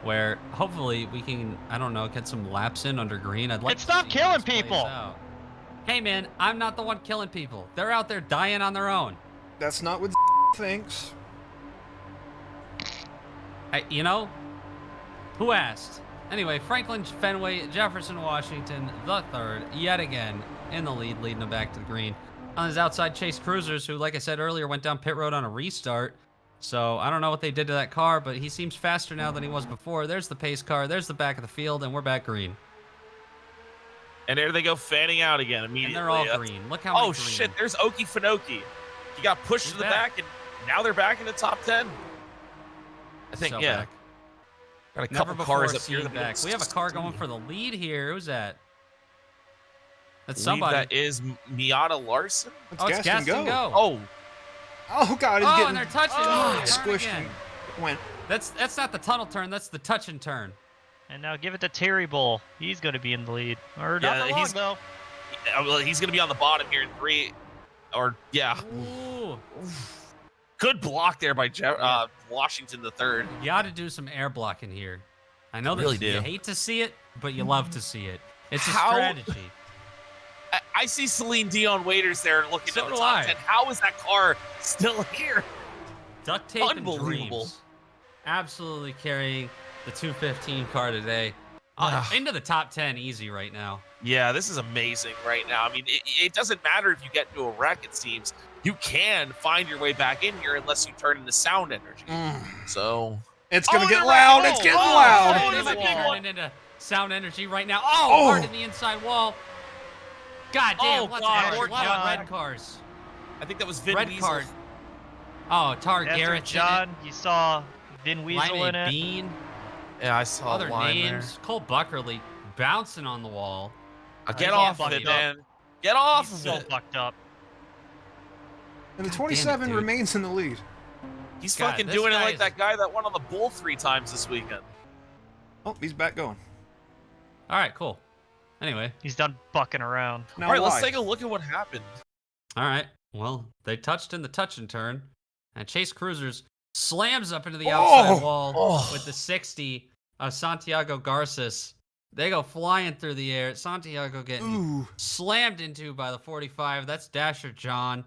where hopefully we can, I don't know, get some laps in under green. I'd like And to stop see how killing this plays people. out. Hey man, I'm not the one killing people. They're out there dying on their own. That's not what thinks. You know, who asked? Anyway, Franklin Fenway, Jefferson Washington, the third, yet again in the lead, leading him back to the green. On his outside, Chase Cruisers, who, like I said earlier, went down pit road on a restart. So I don't know what they did to that car, but he seems faster now than he was before. There's the pace car. There's the back of the field, and we're back green. And there they go, fanning out again immediately. And they're all green. Look how many green. Shit, there's Okefenokee. He got pushed to the back, and now they're back in the top 10. I think, So yeah. back. Got a Never couple before cars up here. seen back. We have a car going for the lead here. Who's that? That's I believe somebody. that is Miata Larson. Oh, it's gas and go. Oh, God, it's Oh, getting and they're touching. squished Again. and went. That's not the tunnel turn. That's the touch and turn. And now give it to Terry Bull. He's going to be in the lead. Or Yeah, not for long, he's- though. Well, he's going to be on the bottom here in 3. Or, yeah. Ooh. Good block there by Washington the third. You got to do some air blocking here. I know that Really you do. hate to see it, but you love to see it. It's a How- strategy. I see Celine Dion waiters there looking So at the do top I. 10. How is that car still here? Duct tape and Unbelievable. dreams. Absolutely carrying the 215 car today. Ah. Into the top 10 easy right now. Yeah, this is amazing right now. I mean, it doesn't matter if you get into a wreck, it seems. You can find your way back in here unless you turn into sound energy. So... It's gonna Oh, get they're loud. right. It's getting Oh, loud. oh, It is there's a big one. turning into sound energy right now. Oh. Hard in the inside wall. God damn, Oh, what's God, cars? more A lot of John. red cars. I think that was Vin Red Weasel. card. Oh, Tar After Garrett. John, you saw Vin Weasel in it. Bean. Yeah, I saw Other a line names. Cole Buckerly bouncing on the wall. there. Get I off can't of it, fuck it up. man. Get off He's of so it. fucked up. And the God damn it, 27 dude. remains in the lead. He's God, fucking this doing it guy like is- that guy that won on the bull 3 times this weekend. Oh, he's back going. All right, cool. Anyway, He's done bucking around. Now All right, why? let's take a look at what happened. all right. Well, they touched in the touch and turn, and Chase Cruisers slams up into the outside wall Oh. with the 60 of Santiago Garces. They go flying through the air. Santiago getting Ooh. slammed into by the 45. That's Dasher John.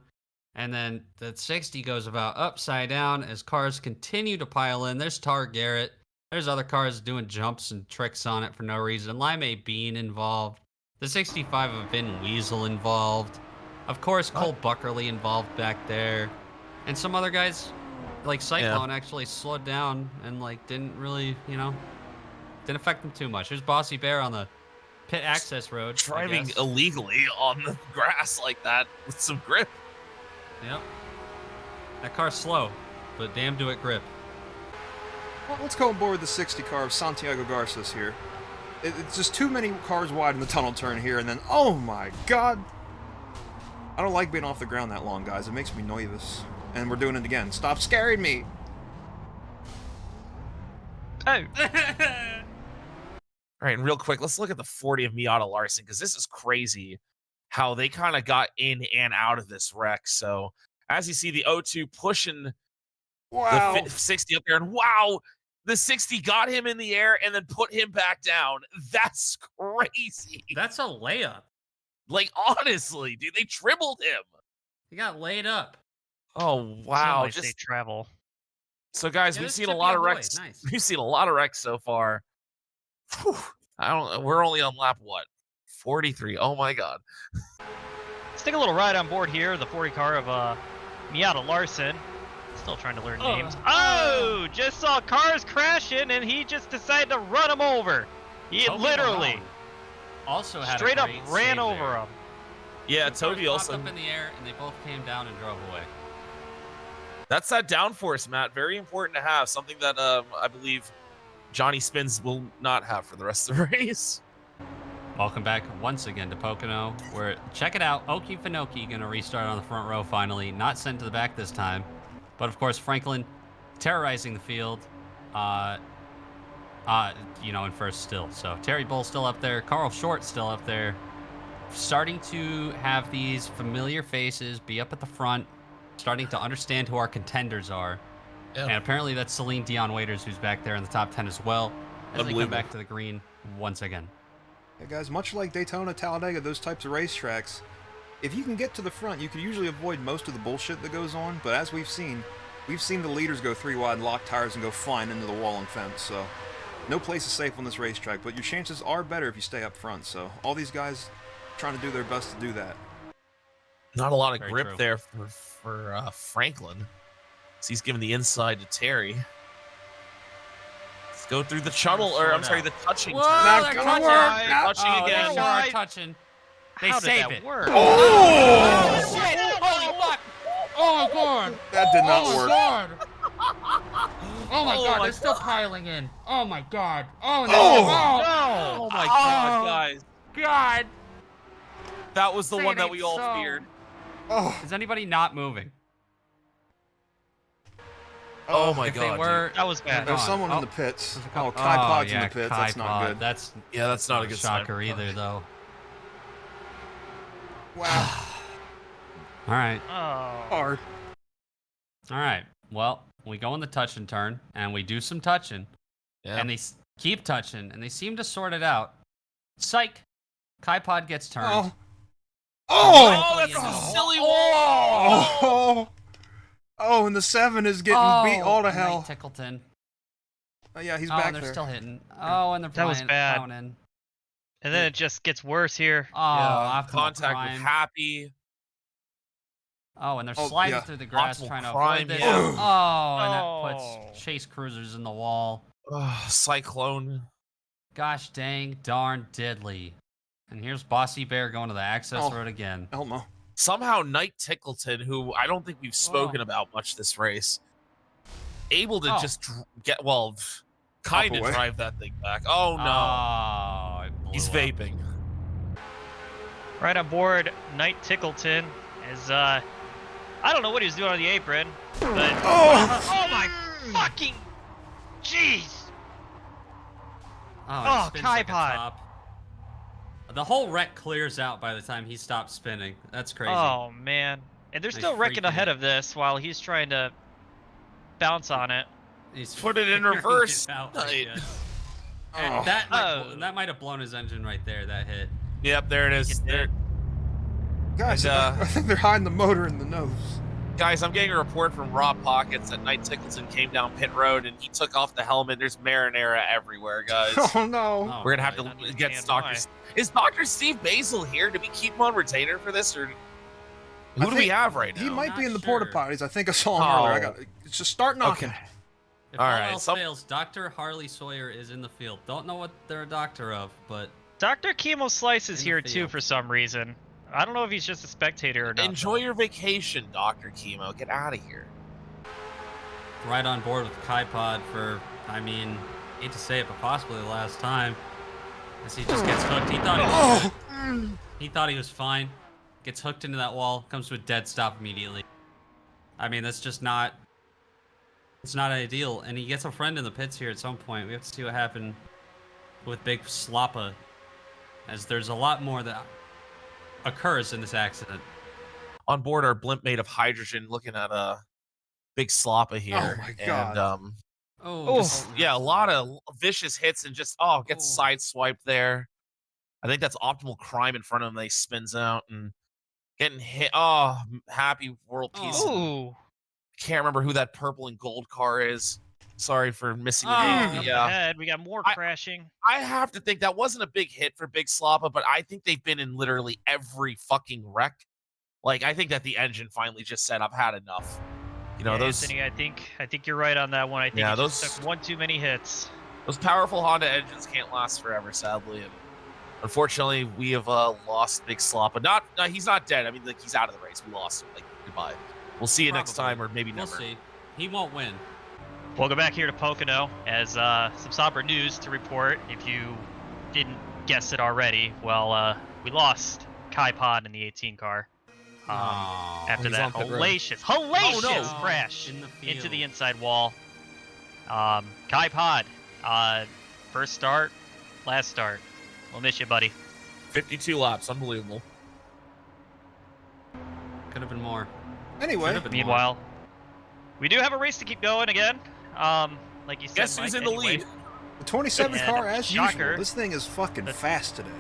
And then the 60 goes about upside down as cars continue to pile in. There's Tar Garrett. There's other cars doing jumps and tricks on it for no reason. Lime Bean involved. The 65 of Vin Weasel involved. Of course, Cole Buckerly involved back there. And some other guys, like Cyclone, actually slowed down and like didn't really, didn't affect them too much. There's Bossy Bear on the pit access road. I Driving guess. illegally on the grass like that with some grip. Yep. That car's slow, but damn do it grip. Well, let's go aboard the 60 car of Santiago Garces here. It's just too many cars wide in the tunnel turn here, and then, oh my god! I don't like being off the ground that long, guys. It makes me nervous. And we're doing it again. Stop scaring me! Oh, All right, and real quick, let's look at the 40 of Miata Larson, because this is crazy how they kind of got in and out of this wreck. So, as you see, the O2 pushing Wow! the 60 up there, and wow, the 60 got him in the air and then put him back down. That's crazy. That's a layup. Like, honestly, dude, they dribbled him. He got laid up. Oh, wow. they Just travel. so, guys, Yeah, we've this seen a chippy lot of boy, wrecks. nice. We've seen a lot of wrecks so far. Whew. We're only on lap, what? 43. Oh, my God. Let's take a little ride on board here. The 40 car of Miata Larson. Still trying to learn names. Oh, just saw cars crashing and he just decided to run him over. He Toby literally Malone also had straight a up great ran save over there. him. Yeah, Two Toby cars popped also. up in the air, and they both came down and drove away. That's that downforce, Matt. Very important to have. Something that I believe Johnny Spins will not have for the rest of the race. Welcome back once again to POC-OH-NO, where, check it out, Okefenokee going to restart on the front row finally. Not sent to the back this time. But, of course, Franklin terrorizing the field, in first still. So, Terry Bull still up there. Carl Short still up there. Starting to have these familiar faces be up at the front. Starting to understand who our contenders are. Yeah. And apparently that's Celine Dion Waiters, who's back there in the top 10 as well. As they come Unbelievable. back to the green once again. Yeah, guys, much like Daytona, Talladega, those types of racetracks, if you can get to the front, you can usually avoid most of the bullshit that goes on, but as we've seen the leaders go 3 wide, lock tires, and go flying into the wall and fence, so no place is safe on this racetrack, but your chances are better if you stay up front, so all these guys trying to do their best to do that. Not a lot of Very grip true. there for Franklin. So he's giving the inside to Terry. Let's go through the tunnel, or I'm sorry, the touching. Whoa, Not they're gonna touching. work. Touching Oh, again. they sure are touching. They How did save that it. work? Oh! Shit! Holy fuck! Oh my god! That did not Oh work. my god! Oh my Oh god, my they're still piling in. Oh my god. Oh no! Oh! Oh my god, Oh. guys. God! That was the Say one it that ain't we all so. feared. Oh! Is anybody not moving? Oh my If god. they were, That was bad. There's on. someone Oh. in the pits. There's a Oh, couple- Kai Pod's yeah, in the pits. That's not Kai good. That's Dude. Yeah, that's not a good sign. shocker either, though. Wow. All right, Oh. Hard. all right. Well, we go in the touch and turn, and we do some touching, Yeah. and they keep touching, and they seem to sort it out. Psych. Kai Pod gets turned. Oh! Oh! Oh, that's a silly wall. Oh! Oh, and the 7 is getting beat all to hell. Knight Tickleton. Oh, yeah, he's Oh, back and they're there. still hitting. Oh, and they're That was flying bad. down in. And then it just gets worse here. Oh, Yeah, optimal contact crime. with Happy. Oh, and they're Oh, sliding yeah. through the grass Optimal trying to crime, avoid this. yeah. Oh, and that Oh. puts chase cruisers in the wall. Cyclone. Gosh dang darn diddly. And here's Bossy Bear going to the access Oh. road again. Elmo. Somehow Knight Tickleton, who I don't think we've spoken about much this race, able to Oh. just kind of away. drive that thing back. Oh no. Oh, it blew He's up. vaping. Right on board, Knight Tickleton is I don't know what he was doing on the apron, but oh my fucking jeez! Oh, Oh, it spins Kai like a Pod. top. The whole wreck clears out by the time he stops spinning. That's crazy. Oh man, and they're Nice still wrecking freaking ahead it. of this while he's trying to bounce on it. He's Put it in figuring reverse. it out, Knight. yeah. Oh. And Oh. that might have blown his engine right there. That hit. Yep, there it is. It There. did. Guys, And, I think they're hiding the motor in the nose. Guys, I'm getting a report from Rob Pockets that Knight Tickleton came down pit road and he took off the helmet. There's marinara everywhere, guys. Oh, no. Oh, We're gonna have boy. to understand get why. Dr. Is Dr. Steve Basil here? Do we keep him on retainer for this, or who I do we think have right now? He might Not be in the sure. porta potties. I think I saw him Oh. earlier. It's just start knocking. Okay. If All all right, else fails, Dr. Harley Sawyer is in the field. Don't know what they're a doctor of, but Dr. Chemo Slice is In the here too field. for some reason. I don't know if he's just a spectator or not. Enjoy your vacation, Dr. Chemo. Get out of here. right on board with Kai Pod for, I mean, hate to say it, but possibly the last time. As he just gets hooked. He thought he was fine. Gets hooked into that wall, comes to a dead stop immediately. I mean, that's just not. It's not ideal. And he gets a friend in the pits here at some point. We have to see what happened with Big Slappa, as there's a lot more that occurs in this accident. On board our blimp made of hydrogen, looking at a big sloppa here. my God. And Oh, just, yeah, a lot of vicious hits and just gets Oh. sideswiped there. I think that's optimal crime in front of him. They spins out and getting hit. Oh, happy world peace. Oh. Ooh. Can't remember who that purple and gold car is. Sorry for missing the Oh. name. Up but Yeah, ahead, we got more I- crashing. I have to think that wasn't a big hit for Big Sloppa, but I think they've been in literally every fucking wreck. Like, I think that the engine finally just said, "I've had enough." You know, Yeah, those Anthony, I think you're right on that one. I think Yeah, it just those- took one too many hits. those powerful Honda engines can't last forever, sadly. And unfortunately, we have lost Big Sloppa. Not, he's not dead. I mean, like, he's out of the race. We lost him. Like, goodbye. We'll see you next Probably. time, or maybe We'll never. see. He won't win. Welcome back here to POC-OH-NO as some somber news to report. If you didn't guess it already, well, we lost Kai Pod in the 18 car. Oh. After he's that on pit road. hellacious no. crash In the into the field. inside wall. Kai Pod, first start, last start. We'll miss you, buddy. 52 laps, unbelievable. Could have been more. Anyway, Could've been more. Meanwhile, we do have a race to keep going again. Like you said, Guess who's Mike, in the anyway. lead? the 27th Yeah, car, as usual. shocker. This thing is fucking fast today.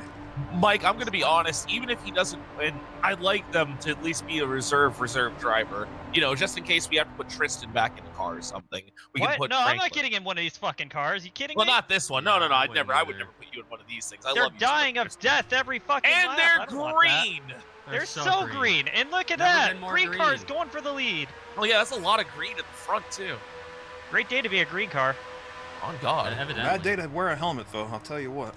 Mike, I'm going to be honest. Even if he doesn't win, I'd like them to at least be a reserve driver. You know, just in case we have to put Tristan back in the car or something. We What? can put No, I'm not Franklin. getting in one of these fucking cars. You kidding Well, me? not this one. No, no, no. I I would wouldn't never either. put you in one of these things. I They're love you, dying of Tristan. death every fucking And lap. they're I don't want that. green. They're so green. And look at Never that. been more Green car's green. going for the lead. Oh yeah, that's a lot of green at the front too. Great day to be a green car. On God. Evidently. Bad day to wear a helmet, though, I'll tell you what.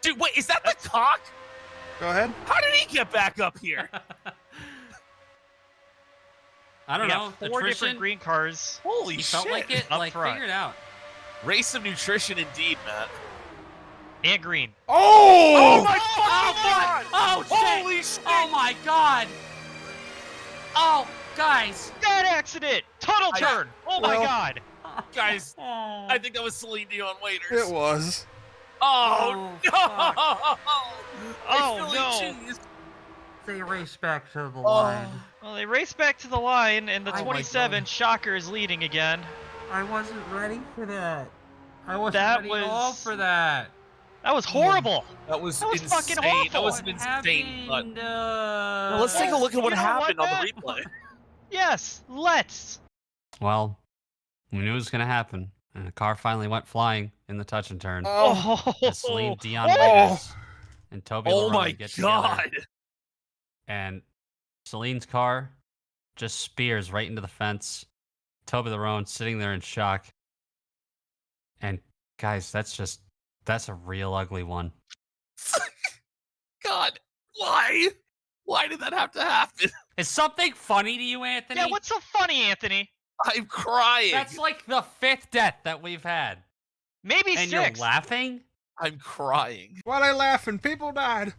Dude, wait, is that the cock? Go ahead. How did he get back up here? I don't We know. got 4 Attrition? different green cars. Holy He shit. felt like it. Up Like, front. figure it out. Race of nutrition indeed, Matt. And green. Oh! my God! Oh, shit! Holy shit! Oh my God! Oh, guys! That accident! Tunnel I- turn! Oh my Well- God! Guys, Oh, I think that was Celine Dion waiters. It was. Oh, no! fuck. Oh, Philly no. cheese. They race back to the Oh. Well, they race back to the line, and the Oh my 27 God. Shocker is leading again. I wasn't ready for that. I wasn't That ready at all was- for that. That was horrible. That was That was insane. fucking awful. That was an insane cut. happened? Well, let's take a look at what You know happened what, on the Matt? replay. Yes, let's. Well, we knew it was gonna happen, and the car finally went flying in the touch and turn. Oh, As Celine Dion Oh. Waiters and Toby Oh Lerone my get together, God! and Celine's car just spears right into the fence. Toby Lerone sitting there in shock. And guys, that's a real ugly one. God, why? Why did that have to happen? Is something funny to you, Anthony? yeah. What's so funny, Anthony? I'm crying. That's like the 5th death that we've had. Maybe And 6. you're laughing? I'm crying. Why they laughing? People died.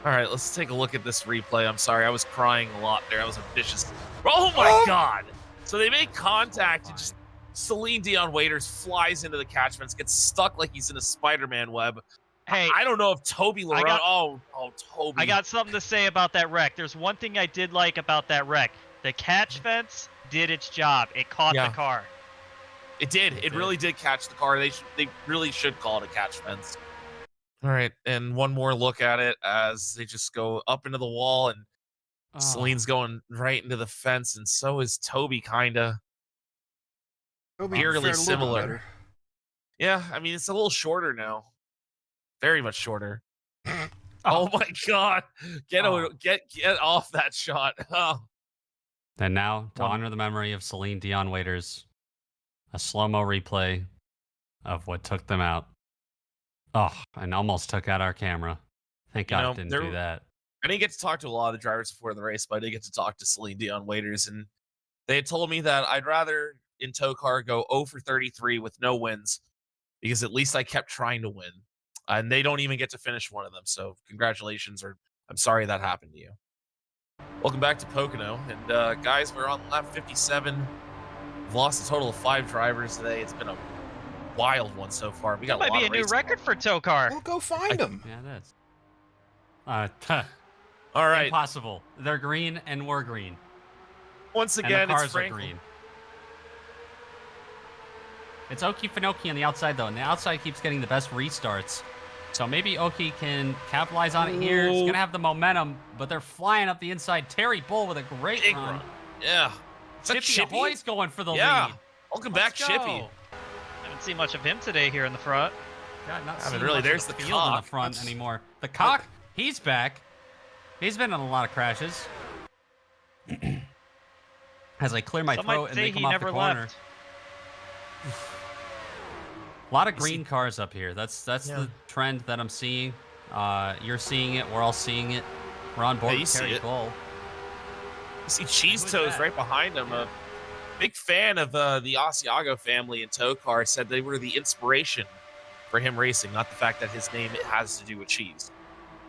All right, let's take a look at this replay. I'm sorry, I was crying a lot there. That was a vicious. Oh my Oh! God! So they make contact and just Celine Dion Waiters flies into the catch fence, gets stuck like he's in a Spider-Man web. Hey, I don't know if Toby Lerone. got- Oh, Toby. I got something to say about that wreck. There's one thing I did like about that wreck. The catch fence did its job. It caught Yeah. the car. It did. It really did catch the car. They really should call it a catch fence. All right, and one more look at it as they just go up into the wall, and Oh. Celine's going right into the fence, and so is Toby, kinda. Toby Eerily fared a little bit similar. better. Yeah, I mean it's a little shorter now. Very much shorter. Oh my God! Get off that shot. Oh. And now, to One- honor the memory of Celine Dion Waiters, a slow-mo replay of what took them out. Oh, and almost took out our camera. Thank You God know, it didn't there- do that. I didn't get to talk to a lot of the drivers before the race, but I did get to talk to Celine Dion Waiters, and they had told me that I'd rather in TOECAR go 0 for 33 with no wins, because at least I kept trying to win. And they don't even get to finish one of them. So congratulations, or I'm sorry that happened to you. Welcome back to POC-OH-NO. And guys, we're on lap 57. We've lost a total of 5 drivers today. It's been a wild one so far. We got That a might lot be a of new racing. record for TOECAR. Well, go find them. Yeah, it is. All right. Impossible. They're green and we're green. Once And again, the cars it's are Franklin. green. It's Oki Finoki on the outside, though, and the outside keeps getting the best restarts. So maybe Oki can capitalize on it here. It's going to have the momentum, but they're flying up the inside. Terry Bull with a great Big run. run. Yeah. Is that Chippy Chippy? Ahoy's going for the Yeah. lead. Welcome Let's back, Chippy. go. Haven't seen much of him today here in the front. God, not Haven't seeing really. much of There's the field in the cock. front That's- anymore. The cock, he's back. He's been in a lot of crashes. As I clear my Some throat might and say they he come off never the corner. left. A lot of green cars up here. That's Yeah. the trend that I'm seeing. You're seeing it. We're all seeing it. We're on board Yeah, you with see Terry it. Bull. You see Cheese Who's Toes that? right behind him. A big fan of the Asiago family in TOECAR, said they were the inspiration for him racing, not the fact that his name has to do with cheese.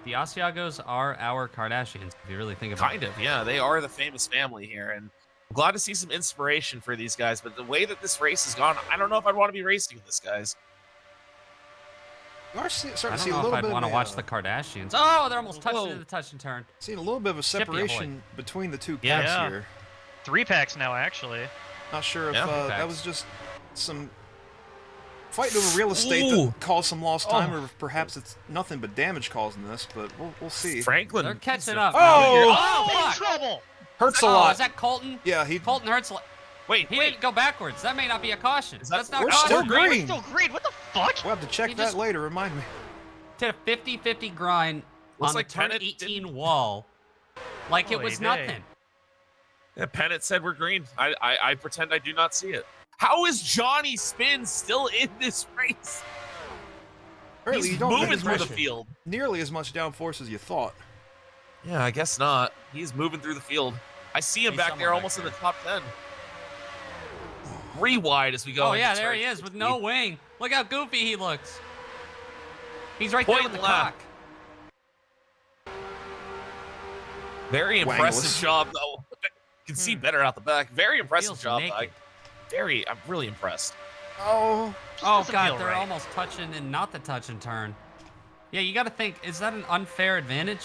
The Asiagos are our Kardashians, if you really think about Kind it. of, yeah. They are the famous family here, and I'm glad to see some inspiration for these guys. But the way that this race has gone, I don't know if I'd want to be racing with this, guys. You are starting I to see don't a know little if I'd bit want to of watch the Kardashians. Oh, they're almost touching Whoa. into the touch and turn. seeing a little bit of a Chippy Ahoy. separation between the two Yeah. camps Yeah. here. 3 packs now, actually. Not sure if Yeah. that Facts. was just some fighting over real estate Ooh. that caused some lost time, Oh. or if perhaps it's nothing but damage causing this. But we'll see. Franklin. They're catching is a- up. Oh! Oh, in fuck. trouble! Hurts a Oh, lot. is that Colton? Yeah, Colton hurts. Wait, He didn't go backwards. That may not be a caution. Is that- That's not We're caution. still We're green. still green. What the fuck? We'll have to check He that just- later. Remind me. Did a 50-50 grind Looks on like the turn Bennett 18 didn't- wall. like it Oy was vey. nothing. Yeah, Pennant said we're green. I pretend I do not see it. How is Johnny Spin still in this race? Apparently, He's you don't get moving as through the much- field. nearly as much downforce as you thought. Yeah, I guess not. He's moving through the field. I see him He's back somewhere there back almost in there. the top 10. 3 wide as we go. Oh into yeah, there turn he is 60. with no wing. Look how goofy he looks. He's right there Point with the left. cock. Very impressive Wangless. job, though. You can see better out the back. Very impressive Feels job. naked. I'm really impressed. Oh, Just Oh doesn't god, feel they're right. almost touching and not the touch and turn. Yeah, you got to think, is that an unfair advantage?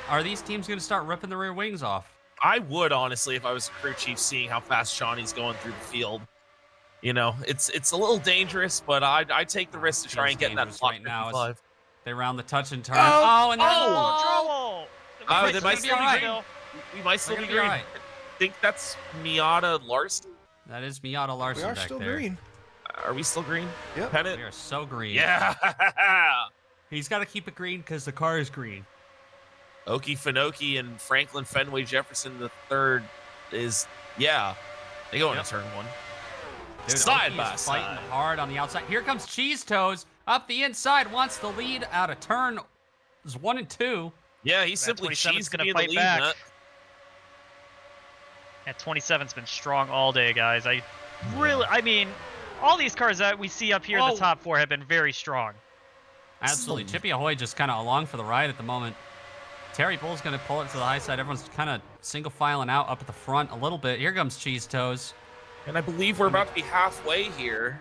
Are these teams going to start ripping the rear wings off? I would, honestly, if I was a crew chief, seeing how fast Johnny's going through the field. You know, it's a little dangerous, but I take the risk to try Feels and get in that dangerous top right now as 55. they round the touch and turn. Oh! And then, Oh! Trouble. They might still be alright. green. We might still They're be gonna be green. alright. I think that's Miata Larson. That is Miata we Larson are back still there. green. Are we still green? Yep. Pennant? We are so green. Yeah. He's got to keep it green because the car is green. Okie Finoki and Franklin Fenway Jefferson the third is, yeah, they go into turn 1. Dude, Side Okie by is fighting side. hard on the outside. Here comes Cheese Toes up the inside. Wants the lead out of turn 1 and 2. Yeah, he's That simply 27's cheese to gonna be in the fight lead. back. Nut. That 27's been strong all day, guys. I mean, all these cars that we see up here in Oh. the top 4 have been very strong. Absolutely. Chippy Ahoy just kind of along for the ride at the moment. Terry Bull's going to pull it to the high side. Everyone's kind of single filing out up at the front a little bit. Here comes Cheese Toes. And I believe we're about to be halfway here.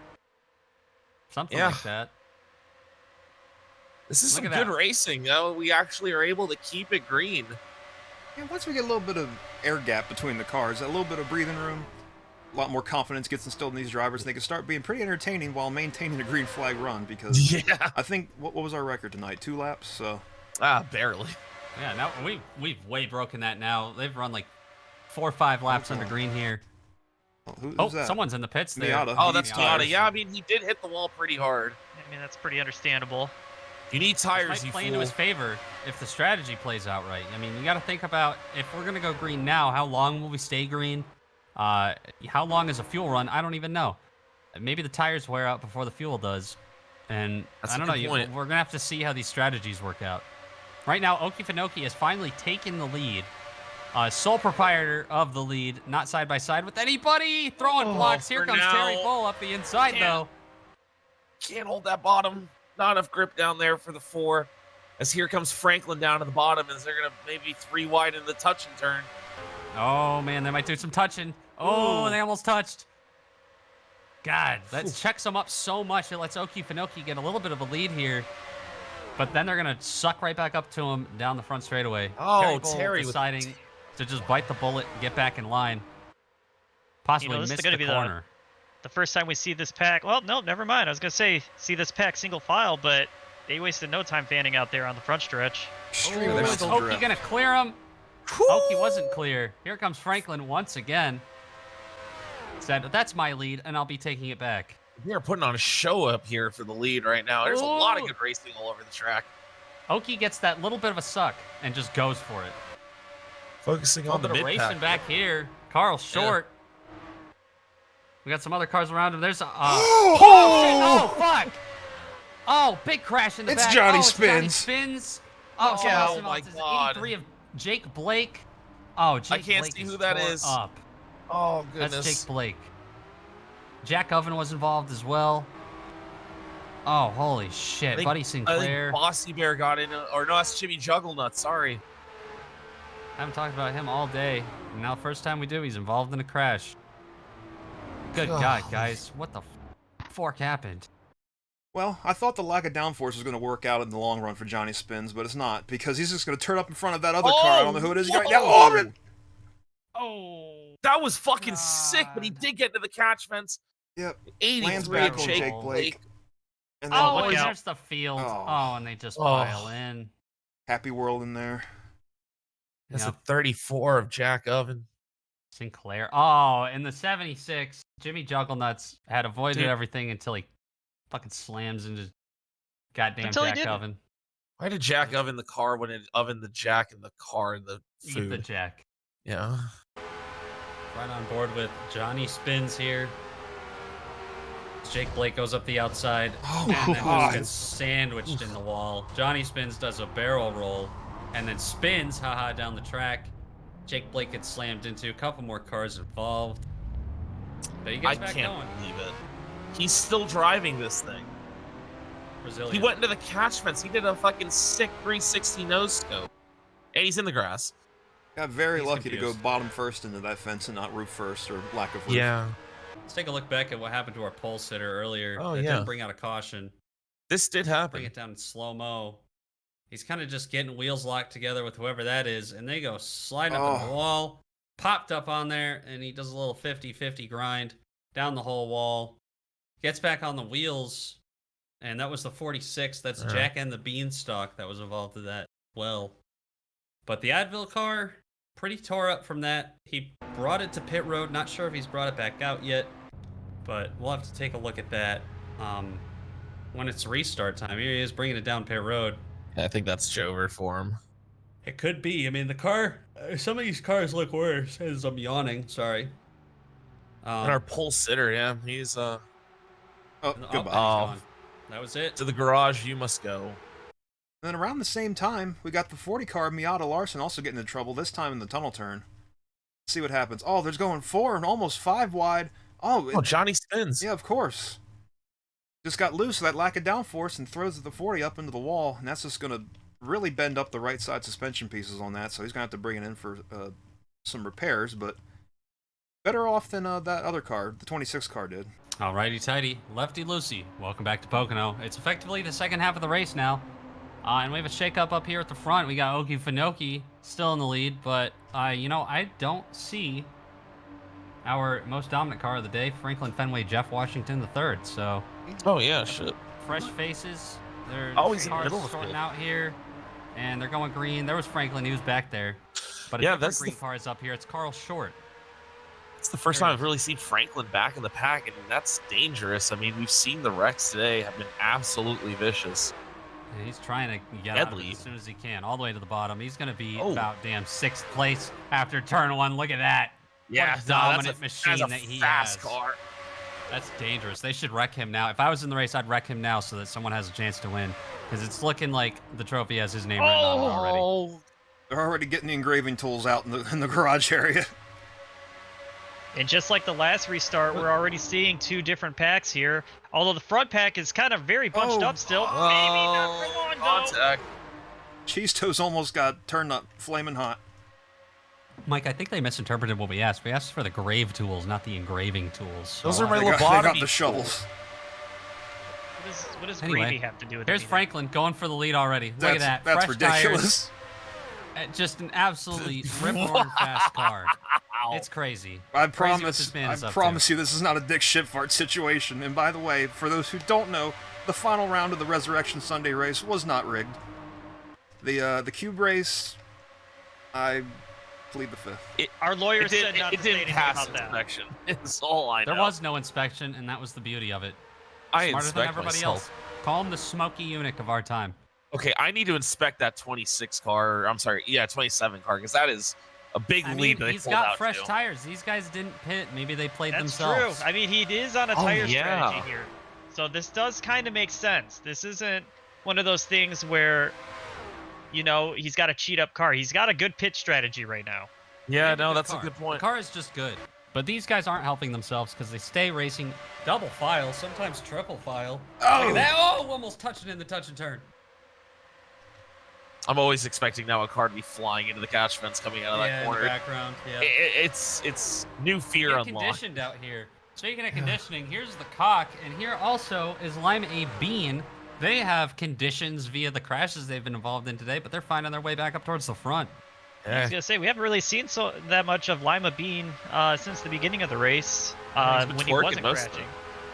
Something Yeah. like that. This is Look some at good that. racing. We actually are able to keep it green. Yeah, once we get a little bit of air gap between the cars, a little bit of breathing room, a lot more confidence gets instilled in these drivers, and they can start being pretty entertaining while maintaining a green flag run. Because Yeah. I think what was our record tonight? 2 laps. So Barely. Yeah, now we've way broken that now. They've run like 4 or 5 laps Okay. under green here. who's Oh, that? someone's in the pits there. Miata. Oh, He that's needs Miata. tires. Yeah, I mean, he did hit the wall pretty hard. I mean, that's pretty understandable. You need This tires, might you play fool. into his favor if the strategy plays out right. I mean, you got to think about if we're going to go green now, how long will we stay green? How long is a fuel run? I don't even know. Maybe the tires wear out before the fuel does. And That's I a don't know. good point. We're going to have to see how these strategies work out. Right now, Okie Finoki has finally taken the lead. Sole proprietor of the lead, not side by side with anybody. Throwing blocks. Here for comes now. Terry Bull up the inside, though. Can't hold that bottom. Not enough grip down there for the 4. As here comes Franklin down to the bottom, as they're going to maybe 3 wide in the touch and turn. Oh, man, they might do some touching. Oh, Ooh. they almost touched. God, that checks them up so much. It lets Okie Finoki get a little bit of a lead here. But then they're going to suck right back up to him down the front straightaway. Oh, Bull Terry with- deciding to just bite the bullet and get back in line. Possibly this is miss gonna the be the- corner. The first time we see this pack, well, no, never mind. I was gonna say see this pack single file, but they wasted no time fanning out there on the front stretch. Extreme Oh, amounts is of Okie drift. going to clear him? Okie wasn't clear. Here comes Franklin once again. Said, that's my lead, and I'll be taking it back. We are putting on a show up here for the lead right now. There's a lot of Ooh. good racing all over the track. Okie gets that little bit of a suck and just goes for it. Focusing A on little the bit of mid racing back here. Carl Short. We got some other cars around him. There's a. Oh, fuck! Oh, big crash in the It's back. Johnny Johnny Spins. Spins. Oh, someone else my is God. 83 of Jake Blake. Oh, Jake can't Blake see is who that tore is. Up. Oh, That's goodness. Jake Blake. Jack Oven was involved as well. Oh, holy shit. Buddy I think Sinclair. Bossy Bear got in, or no, that's Jimmy Jugglernut. Sorry. Haven't talked about him all day. And now, first time we do, he's involved in a crash. Good God, guys. What the fork happened? Well, I thought the lack of downforce was going to work out in the long run for Johnny Spins, but it's not, because he's just going to turn up in front of that other car. I don't know who it is right now. whoa. Oh, man. Oh, That was fucking sick, but he God. did get into the catch fence. Yep. 83 Lands of back on Jake Jake Blake. Blake. And then Oh, look and out. there's the field. Oh. Oh, and they just Oh. pile in. Happy World in there. That's Yep. a 34 of Jack Oven. Sinclair. Oh, in the 76, Jimmy Jugglenuts had avoided Dude. everything until he fucking slams into goddamn Until he Jack didn't. Oven. Why did Jack oven the car when it ovened the Jack in the car and the food? Eat the Jack. Yeah. Right on board with Johnny Spins here. Jake Blake goes up the outside. Oh, and then God. gets sandwiched in the wall. Johnny Spins does a barrel roll and then spins, haha, down the track. Jake Blake gets slammed into. A couple more cars involved. But he gets back can't going. believe it. He's still driving this thing. Brazilian. He went into the catch fence. He did a fucking sick 360 nose scope. And he's in the grass. Got very He's lucky to go confused. bottom first into that fence and not roof first, or lack of roof. Yeah. Let's take a look back at what happened to our pole sitter earlier. Oh, That yeah. didn't bring out a caution. This did Bring happen. it down in slow-mo. He's kind of just getting wheels locked together with whoever that is, and they go sliding up on the Oh. wall, popped up on there, and he does a little 50-50 grind down the whole wall. Gets back on the wheels, and that was the 46. That's Jack and the Beanstalk that was involved in that. Well, but the Advil car, pretty tore up from that. He brought it to pit road. Not sure if he's brought it back out yet, but we'll have to take a look at that when it's restart time. Here he is bringing it down pit road. I think that's Jover for him. It could be. I mean, the car. Some of these cars look worse. As I'm yawning. Sorry. And our pole sitter, yeah, he's Oh, goodbye. he's gone. That was it. to the garage you must go. And then around the same time, we got the 40 car Miata Larson also getting into trouble, this time in the tunnel turn. Let's see what happens. Oh, there's going 4 and almost 5 wide. Oh, Johnny Spins. yeah, of course. Just got loose with that lack of downforce and throws the 40 up into the wall, and that's just going to really bend up the right side suspension pieces on that, so he's going to have to bring it in for some repairs, but better off than that other car, the 26 car did. Alrighty, tighty. Lefty loosey. Welcome back to Pocono. It's effectively the second half of the race now. And we have a shakeup up here at the front. We got Okie Finoki still in the lead, but, you know, I don't see our most dominant car of the day, Franklin Fenway Jeff Washington III. So, Oh, yeah, shit. fresh faces. They're Oh, he's in the cars middle of the sorting field. out here, and they're going green. There was Franklin. He was back there. But a Yeah, different that's green car is up here. It's Carl Short. It's the first time I've really seen Franklin back in the pack, and that's dangerous. I mean, we've seen the wrecks today have been absolutely vicious. And he's trying to get out of it Deadly. as soon as he can, all the way to the bottom. He's going to be Oh. about damn 6th place after turn 1. Look at that. Yeah, What a dominant that's machine a that he fast has. car. That's dangerous. They should wreck him now. If I was in the race, I'd wreck him now so that someone has a chance to win. Because it's looking like the trophy has his name written on it already. Oh, They're already getting the engraving tools out in the garage area. And just like the last restart, we're already seeing 2 different packs here. Although the front pack is kind of very bunched Oh. up still. Maybe not for long, though. contact. Cheese Toast almost got turned up flaming hot. Mike, I think they misinterpreted what we asked. We asked for the grave tools, not the engraving tools. Those So, are my They got lobotomy the shovels. What does Anyway, gravy have to do with Here's anything? Franklin going for the lead already. Look at that. That's Fresh ridiculous. tires. Just an absolutely rip-roaring fast car. It's crazy. I Crazy what this man I is up promise to. you this is not a Dick Shitfart situation. And by the way, for those who don't know, the final round of the Resurrection Sunday race was not rigged. The cube race, I plead the fifth. Our lawyer It said didn't, not it to say didn't anything pass about that. inspection. It's all I know. There was no inspection, and that was the beauty of it. I Smarter than inspect everybody myself. else. Call him the smoky eunuch of our time. Okay, I need to inspect that 26 car. I'm sorry, yeah, 27 car, because that is a big I mean, lead that they he's pulled got out fresh to. tires. These guys didn't pit. Maybe they played That's themselves. true. I mean, he is on a Oh, tire yeah. strategy here. So this does kind of make sense. This isn't one of those things where, you know, he's got a cheat up car. He's got a good pit strategy right now. Yeah, Maybe no, good that's car. a good point. The car is just good. But these guys aren't helping themselves because they stay racing double file, sometimes triple file. Oh! Look at that. Oh, almost touched it in the touch and turn. I'm always expecting now a car to be flying into the catch fence coming out of Yeah, that in the corner. background. Yeah. It's new fear Get unlocked. conditioned out here. Speaking of conditioning, here's the cock, and here also is Lima A Bean. They have conditions via the crashes they've been involved in today, but they're finding their way back up towards the front. I was gonna say we haven't really seen that much of Lima Bean since the beginning of the race He's been when he twerking wasn't most of crashing,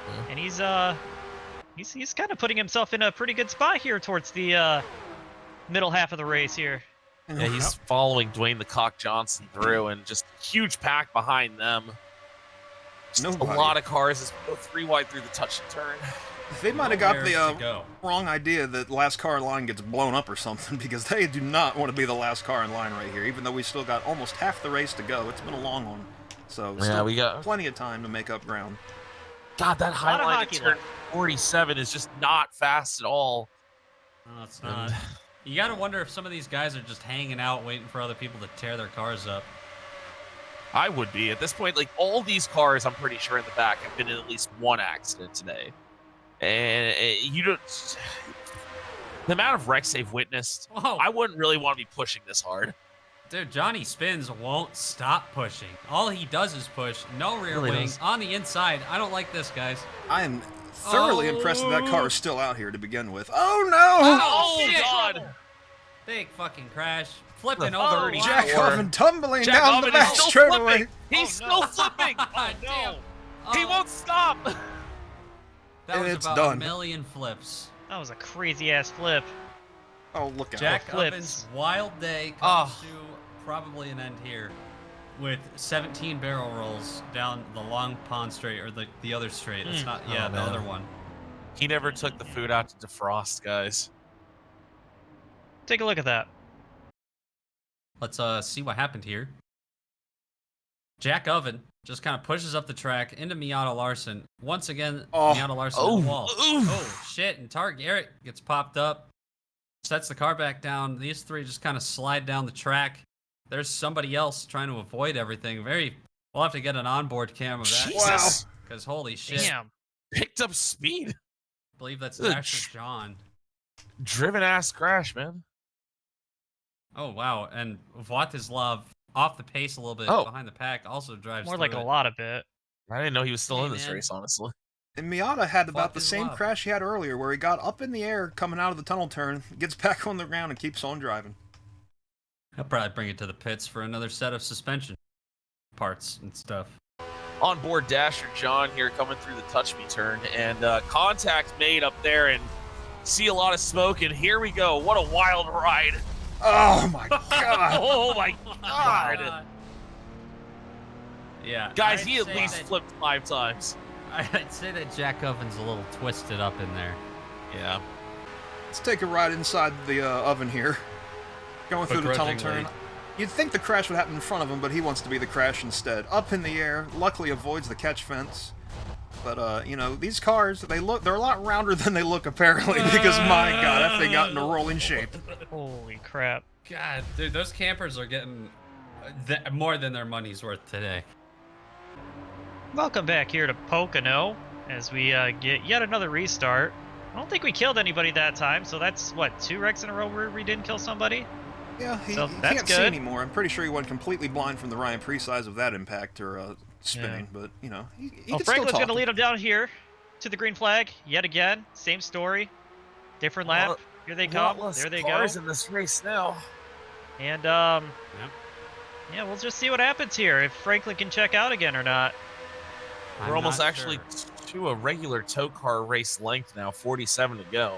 Yeah. and he's kind of putting himself in a pretty good spot here towards the middle half of the race here. Yeah, he's following Dwayne the Cock Johnson through, and just huge pack behind them. Just a Nobody. lot of cars as we go 3 wide through the touch and turn. They might have got nowhere the to go. wrong idea that last car in line gets blown up or something, because they do not want to be the last car in line right here, even though we still got almost half the race to go. It's been a long one. So Yeah, still we got plenty of time to make up ground. God, that lot of high line at hockey turn left. 47 is just not fast at all. No, it's not. You gotta wonder if some of these guys are just hanging out, waiting for other people to tear their cars up. I would be at this point. Like all these cars, I'm pretty sure in the back have been in at least one accident today, and you don't. The amount of wrecks they've witnessed, Whoa. I wouldn't really want to be pushing this hard. Dude, Johnny Spins won't stop pushing. All he does is push. No rear Really wing. does. On the inside. I don't like this, guys. I am thoroughly impressed that that car is still out here to begin with. Oh no! Oh, shit. God! Big fucking crash. Flipping The over. 34. Jack Oven tumbling Jack down the Oven is back still straightaway. flipping. He's still flipping. Oh, no. He won't stop. That And was it's about done. a million flips. That was a crazy ass flip. Oh, look out. Jack flips. Oven's wild day comes to probably an end here with 17 barrel rolls down the long pond straight, or the other straight. It's not, yeah, Oh, the man. other one. He never took the food out to defrost, guys. Take a look at that. Let's see what happened here. Jack Oven just kind of pushes up the track into Miata Larson. Once again, Oh. Miata Larson Oh. at the wall. Oof. Oh, shit. And Tar Garrett gets popped up, sets the car back down. These three just kind of slide down the track. There's somebody else trying to avoid everything. We'll have to get an onboard cam of that. Jesus. Because holy shit. Damn. Picked up speed. I believe that's Ugh. Dasher John. Driven ass crash, man. Oh, wow. And Vladislav off the pace a little bit Oh. behind the pack also drives More through like a it. lot of it. I didn't know he was still Hey, in this man. race, honestly. And Miata had about the Fucking same love. crash he had earlier, where he got up in the air coming out of the tunnel turn, gets back on the ground, and keeps on driving. He'll probably bring it to the pits for another set of suspension parts and stuff. On board Dasher John here coming through the touch me turn, and contact made up there, and see a lot of smoke, and here we go. What a wild ride. Oh my god! Oh my god. Yeah. Guys, I'd he at say least that- flipped 5 times. I'd say that Jack Oven's a little twisted up in there. Yeah. Let's take a ride inside the oven here. Going through the tunnel Begrudgingly. turn. You'd think the crash would happen in front of him, but he wants to be the crash instead. Up in the air, luckily avoids the catch fence. But, you know, these cars, they're a lot rounder than they look, apparently, because, my god, that thing got into rolling shape. Holy crap. God, dude, those campers are getting more than their money's worth today. Welcome back here to POC-OH-NO as we get yet another restart. I don't think we killed anybody that time, so that's, what, 2 wrecks in a row where we didn't kill somebody? Yeah, he So that's can't see good. anymore. I'm pretty sure he went completely blind from the Ryan Pre-size of that impact or spinning, but, you know, he Well, can Franklin's still going to talk. lead him down here to the green flag yet again. Same story. Different lap. Well, Here they A come. lot less There they go. cars in this race now. And, Yep. yeah, we'll just see what happens here, if Franklin can check out again or not. I'm We're almost not actually sure. to a regular TOECAR race length now, 47 to go.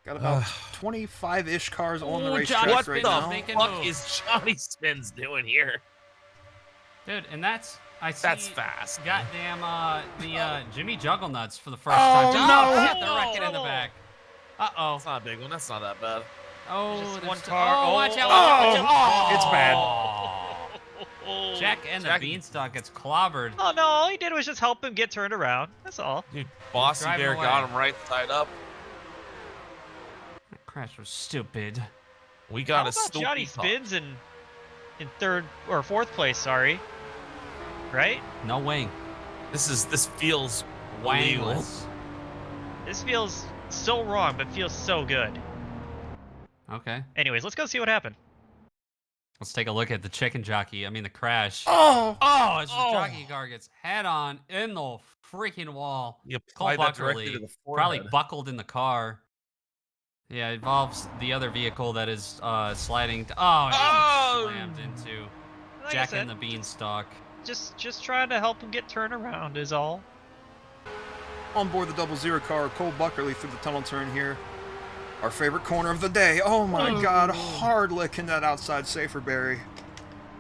Got about 25-ish cars on the Ooh, racetrack Johnny What right Spins now. the making fuck moves. is Johnny Spins doing here? Dude, and that's That's fast. Goddamn, the Jimmy Jugglenuts for the first Oh, time. no. Hit the wreck it in the back. Uh-oh. That's not a big one. That's not that bad. Oh, Just there's one still- car. Oh, Oh, watch out, oh, watch out, watch out. it's bad. Oh. Jack and the Jack- Beanstalk gets clobbered. Oh, no, all he did was just help him get turned around. That's all. Dude, Bossy driving Bear away. got him right side up. That crash was stupid. We How got a about stupid Johnny Spins in 3rd or 4th place, sorry. Right? No wing. This feels illegal. Wangless. This feels so wrong, but feels so good. Okay. Anyways, let's go see what happened. Let's take a look at the the crash. Oh! Oh, as the Oh. jockey car gets head on in the freaking wall. You Cole apply that directly to Buckerly the probably forehead. buckled in the car. Yeah, it involves the other vehicle that is sliding. Oh, it Oh! slammed into Like I Jack said, and the Beanstalk. just trying to help him get turned around is all. On board the 00 car, Cole Buckerly through the tunnel turn here. Our favorite corner of the day. Oh my god, hard lick in that outside Saferberry.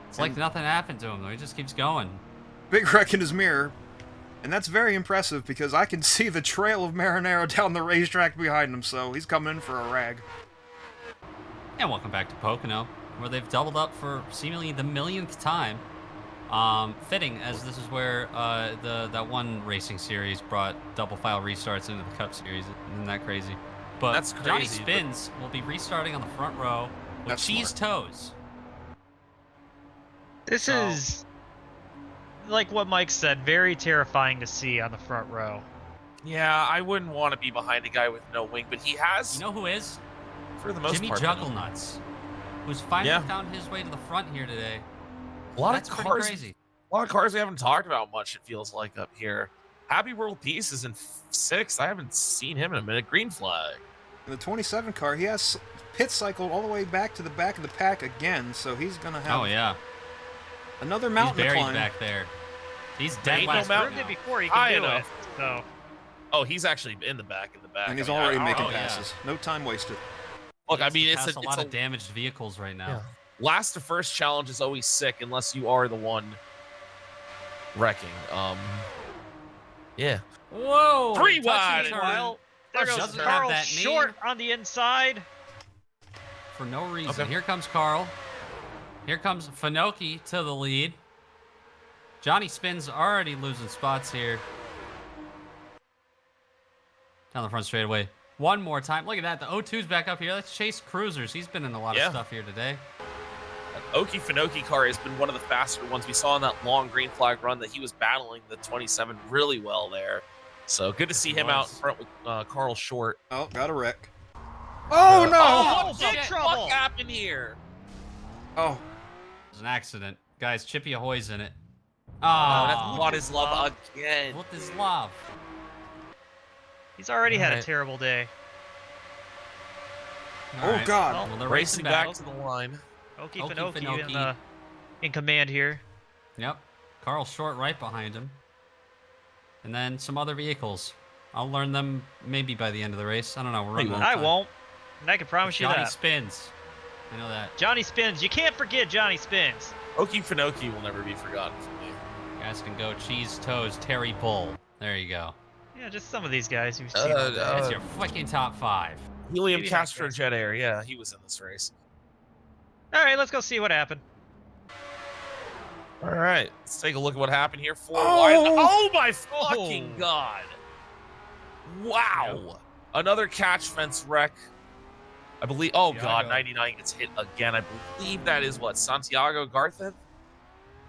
It's like nothing happened to him though. He just keeps going. Big wreck in his mirror. And that's very impressive because I can see the trail of Marinero down the racetrack behind him, so he's coming in for a rag. And welcome back to POC-OH-NO, where they've doubled up for seemingly the millionth time. Fitting, as this is where that one racing series brought double file restarts into the Cup Series. Isn't that crazy? But That's crazy, Johnny Spins will be restarting on the front row with That's cheese toes. This is, like what Mike said, very terrifying to see on the front row. Yeah, I wouldn't want to be behind a guy with no wing, but he has, You know who is? for the most Jimmy part. Jugglenuts, who's finally Yeah. found his way to the front here today. A lot That's of pretty cars. crazy. A lot of cars we haven't talked about much. It feels like up here. Happy World Peace is in 6th. I haven't seen him in a minute. Green flag. In the 27 car, he has pit cycled all the way back to the back of the pack again, so he's gonna have Oh yeah, another he's mountain to buried climb. back there. He's Ain't dead no last mountain. right Proved it now. before he High can do it. enough. So Oh, he's actually in the back. And he's I mean, already I- making oh, yeah. passes. No time wasted. Look, I He mean, has to it's pass a lot of damaged vehicles right now. yeah. Last to first challenge is always sick unless you are the one wrecking. Yeah. Whoa! Three touch wide. and turn well, there goes Doesn't have Carl that Short name. on the inside. for no reason. Okay. Here comes Carl. Here comes Finoki to the lead. Johnny Spin's already losing spots here. Down the front straightaway. One more time. Look at that. The O2's back up here. Let's chase Cruisers. He's been in a lot Yeah. of stuff here today. Oki Finoki car has been one of the faster ones. We saw in that long green flag run that he was battling the 27 really well there. So good to see he him out in was. front with Carl Short. Oh, got a wreck. Oh, no! Oh, what big the trouble. fuck happened here? Oh, It was an accident. Guys, Chippy Ahoy's in it. Oh, that's Oh, what is love again. what is love? He's already had a Alright. terrible day. All oh right. God. Well, they're Racing back to the line. Okie Okie Finoki Finoki. in command here. Yep. Carl Short right behind him. And then some other vehicles. I'll learn them maybe by the end of the race. I don't know. We're running out of I time. won't. And I can promise you Johnny that. Spins. I know that. Johnny Spins. You can't forget Johnny Spins. Oki Finoki will never be forgotten for me. Guys can go cheese toes Terry Bull. There you go. Yeah, just some of these guys you've seen. all day. That's your fucking top 5. Helium Maybe Castro not. Jet Air. Yeah, he was in this race. All right, let's go see what happened. All right, let's take a look at what happened here. 4 Oh! wide. Oh my fucking Oh. god! Wow, another catch fence wreck. I believe. Oh god, Santiago. 99 gets hit again. I believe that is what Santiago Garthen.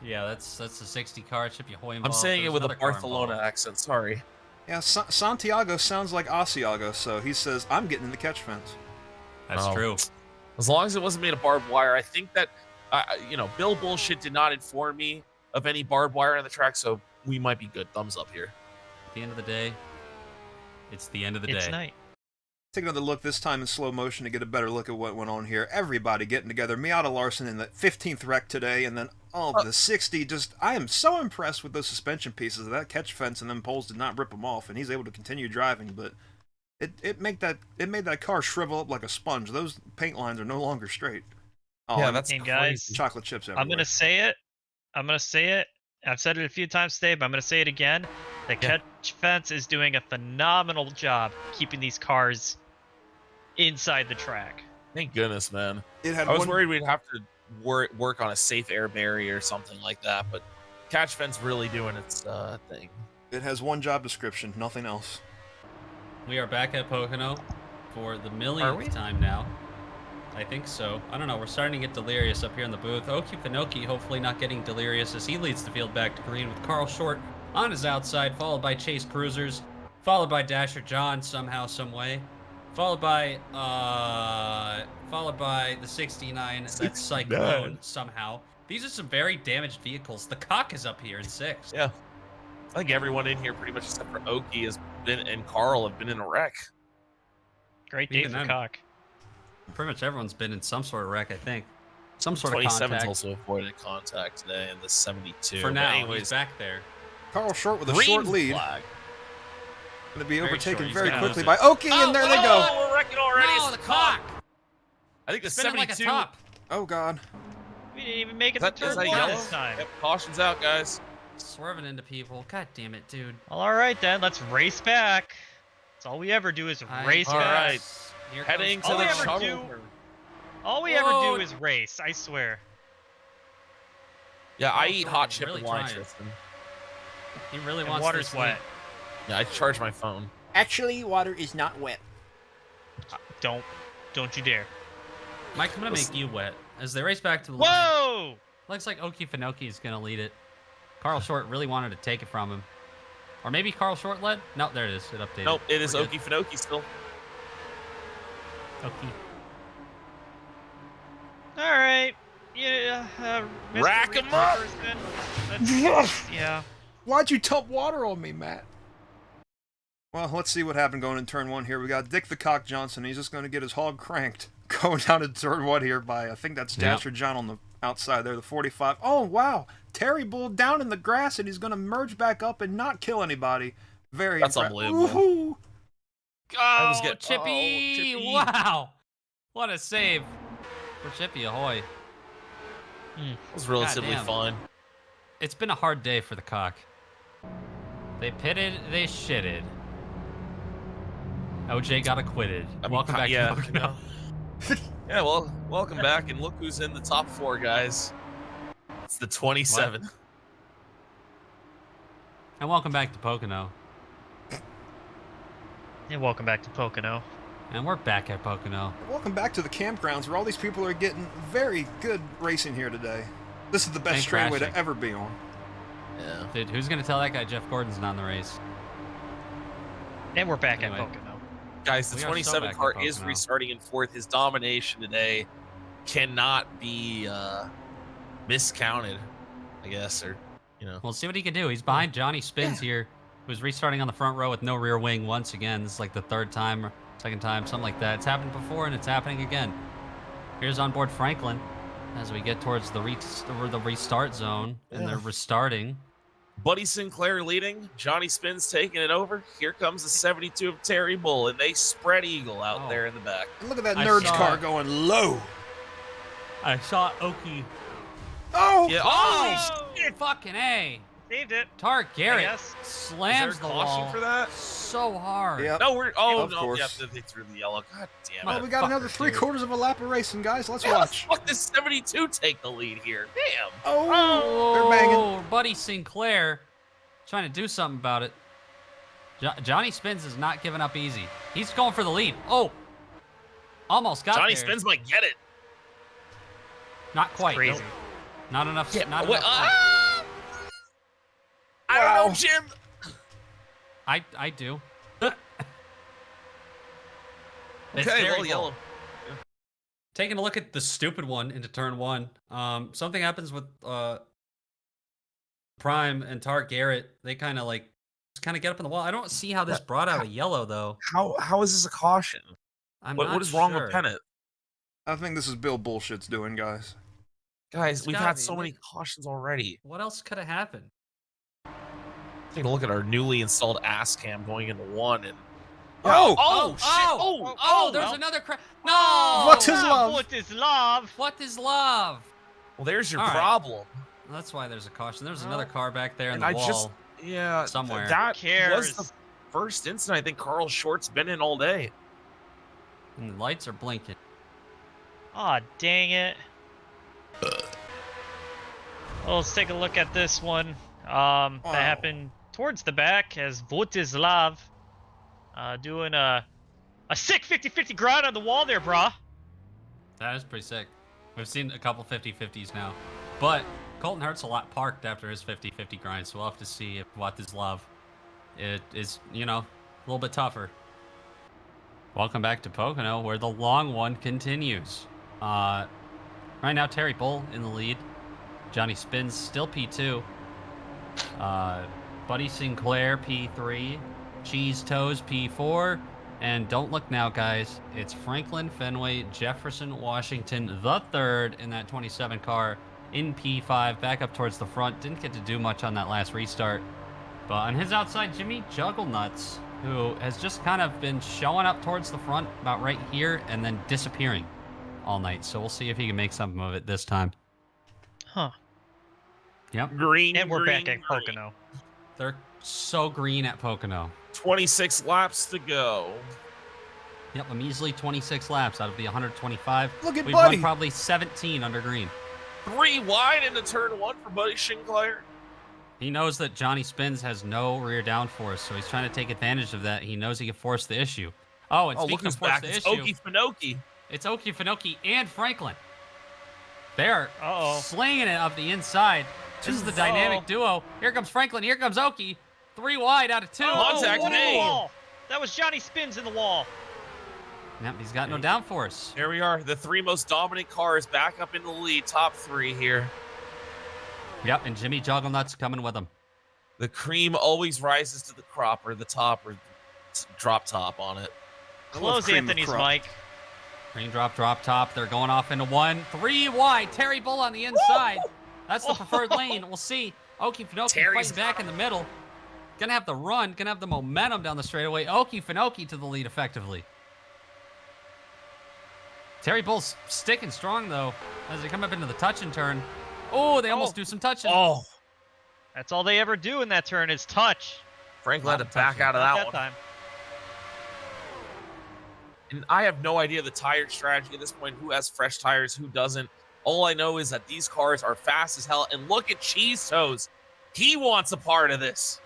Yeah, that's a 60 car. Chippy Ahoy I'm involved. saying it There's with a another car Barcelona involved. accent. Sorry. Yeah, Santiago sounds like Asiago, so he says, I'm getting in the catch fence. That's Oh. true. As long as it wasn't made of barbed wire, I think that Bill Bullshit did not inform me of any barbed wire on the track, so we might be good. Thumbs up here. At the end of the day, it's the end of the It's day. night. Take another look, this time in slow motion, to get a better look at what went on here. Everybody getting together. Miata Larson in the 15th wreck today, and then the 60. I am so impressed with those suspension pieces. That catch fence and them poles did not rip them off, and he's able to continue driving, but it made that car shrivel up like a sponge. Those paint lines are no longer straight. Oh, Yeah, and that's And guys, crazy. chocolate chips everywhere. I'm gonna say it. I've said it a few times today, but I'm gonna say it again. The catch fence is doing a phenomenal job keeping these cars inside the track. Thank goodness, man. It had I was one- worried we'd have to work on a safe air barrier or something like that, but catch fence really doing its thing. It has one job description, nothing else. We are back at POC-OH-NO for the Are we? millionth time now. I think so. I don't know. We're starting to get delirious up here in the booth. Oki Finoki hopefully not getting delirious as he leads the field back to green with Carl Short on his outside, followed by Chase Cruisers, followed by Dasher John somehow, some way, followed by the 69. That's 69. Cyclone somehow. These are some very damaged vehicles. The Cock is up here in 6th. Yeah. I think everyone in here, pretty much except for Oki, has been, and Carl have been in a wreck. Great day Even for then. Cock. Pretty much everyone's been in some sort of wreck, I think. Some sort of 27's contact. also avoided contact today in the 72. For But now, anyways, he's back there. Carl Short with a green short lead. flag. Going to be Very overtaken short. He's very gonna quickly lose by it. Oki, and there they go. Oh, we're wrecking already. No, It's the Cock! I think the Spinning like a 72. top. Oh, God. We didn't even make it Is to that turn one yellow? this time. Yep, caution's out, guys. Swerving into people. God damn it, dude. Well, all right then, let's race back. That's all we ever do is race All back. right. Here Heading comes to the All we ever shuttle. do- All we ever Whoa. do is race. I swear. Yeah, I Oh, eat God, hot he's chip really and wine, trying. Tristan. He really And wants water's this wet. lead. Yeah, I charge my phone. Actually, water is not wet. Don't you dare. Mike, I'm gonna make you wet as they race back to the line. Whoa! Looks like Okefenokee is gonna lead it. Carl Short really wanted to take it from him, or maybe Carl Short led. No, there it is. It updated. Nope, it is We're good. Okefenokee still. Okie. All right. Yeah. Mr. Rack 'em up! Person, let's- yeah. Why'd you dump water on me, Matt? Well, let's see what happened going in turn 1 here. We got Dick the Cock Johnson. He's just going to get his hog cranked. Going down to turn 1 here by, I think that's Dasher John on the outside there, the 45. Oh, wow. Terry Bull down in the grass, and he's going to merge back up and not kill anybody. Very That's unbelievable. Woohoo! I was Oh, getting- Chippy! Chippy. Wow, what a save for Chippy Ahoy. It was relatively Goddamn. fun. It's been a hard day for the cock. They pitted, they shitted. OJ got acquitted. I mean, Welcome back yeah. to Pocono. Yeah, well, welcome back, and look who's in the top 4, guys. It's the 27. And welcome back to Pocono. And welcome back to Pocono. And we're back at Pocono. Welcome back to the campgrounds where all these people are getting very good racing here today. This is the best And straightaway to crashing. ever be on. Yeah. Dude, who's gonna tell that guy Jeff Gordon's not in the race? And we're back Anyway. at Pocono. Guys, the We are so 27 back car at is Pocono. restarting in 4th. His domination today cannot be miscounted, I guess, or, you know. We'll see what he can do. He's behind Johnny Spins here, who's restarting on the front row with no rear wing once again. This is like the 3rd time or 2nd time, something like that. It's happened before and it's happening again. Here's onboard Franklin as we get towards the restart zone, and Yeah. they're restarting. Buddy Sinclair leading, Johnny Spins taking it over. Here comes the 72 of Terry Bull, and they spread eagle out Oh. there in the back. And look at that I nerd's saw car it. going low. I saw Oki. Oh! Yeah. Oh, fucking A. Saved it. Tar Garrett Yes. slams Is the there a caution wall for that? so hard. Yep. No, we're. Oh, Of no. course. Yep, they threw the yellow. God damn Well, it. we got another Motherfucker, dude. 3/4 of a lap of racing, guys. Let's How the watch. fuck does 72 take the lead here? Damn. Oh, they're banging. Oh, Buddy Sinclair trying to do something about it. Johnny Spins is not giving up easy. He's going for the lead. Oh, almost got Johnny there. Spins might get it. Not quite. Crazy. Nope. Not enough. Yeah, not what- enough. I don't Wow. know, Jim. I do. It's Okay, very well, cool. yellow. Taking a look at the stupid one into turn 1. Something happens with Prime and Tar Garrett. They kind of get up in the wall. I don't see how this brought out a yellow though. How is this a caution? I'm What not is wrong sure. with Pennant? I think this is Bill Bullshit's doing, guys. Guys, It's we've gotta had be. so many cautions already. What else could have happened? Take a look at our newly installed ass cam going into 1 and Oh! shit! Oh, There's well. another crash. No. What is love? What is love? What is love? well, there's your All right. problem. That's why there's a caution. There's another car back there in And the I wall. just somewhere. That Cares. was the first incident I think Carl Short's been in all day. And the lights are blinking. Aw, dang it. Well, let's take a look at this one. That happened towards the back as Votislav doing a sick 50-50 grind on the wall there, brah. That is pretty sick. We've seen a couple 50-50s now. But Colton Hurt's a lot parked after his 50-50 grind, so we'll have to see if what is love. It is, a little bit tougher. Welcome back to Pocono, where the long one continues. Right now, Terry Bull in the lead. Johnny Spins still P2. Buddy Sinclair P3. Cheese Toes P4. And don't look now, guys. It's Franklin Fenway Jefferson Washington the third in that 27 car in P5, back up towards the front. Didn't get to do much on that last restart. But on his outside, Jimmy Jugglenuts, who has just kind of been showing up towards the front about right here and then disappearing all night. So we'll see if he can make something of it this time. Huh. Yep. Green, And we're green, back at green. Pocono. They're so green at Pocono. 26 laps to go. Yep, a measly 26 laps out of the 125. Look at We've Buddy. run probably 17 under green. 3 wide into turn 1 for Buddy Sinclair. He knows that Johnny Spins has no rear downforce, so he's trying to take advantage of that. He knows he can force the issue. Oh, and Oh, look speaking who's of force back. the It's issue, Okie Finoki. it's Okie Finoki and Franklin. They're Uh-oh. slinging it up the inside. This is the dynamic duo. Here comes Franklin. Here comes Okie. 3 wide out of 2. Contact what in the made. wall? That was Johnny Spins in the wall. Yep, he's got no downforce. There we are. The 3 most dominant cars back up in the lead. Top 3 here. Yep, and Jimmy Jugglenuts coming with him. The cream always rises to the crop or the top or drop top on it. I love Close cream of Anthony's crop. mic. Green drop top. They're going off into 1. 3 wide. Terry Bull on the inside. That's the preferred lane. We'll see. Okie Finoki Terry's fighting back in the middle. Gonna have the run. Gonna have the momentum down the straightaway. Okie Finoki to the lead effectively. Terry Bull's sticking strong, though, as they come up into the touch and turn. Oh, they almost do some touching. Oh, That's all they ever do in that turn is touch. Franklin had to Not back touching. out of Not that that one. time. And I have no idea the tire strategy at this point, who has fresh tires, who doesn't. All I know is that these cars are fast as hell. And look at Cheese Toes. He wants a part of this.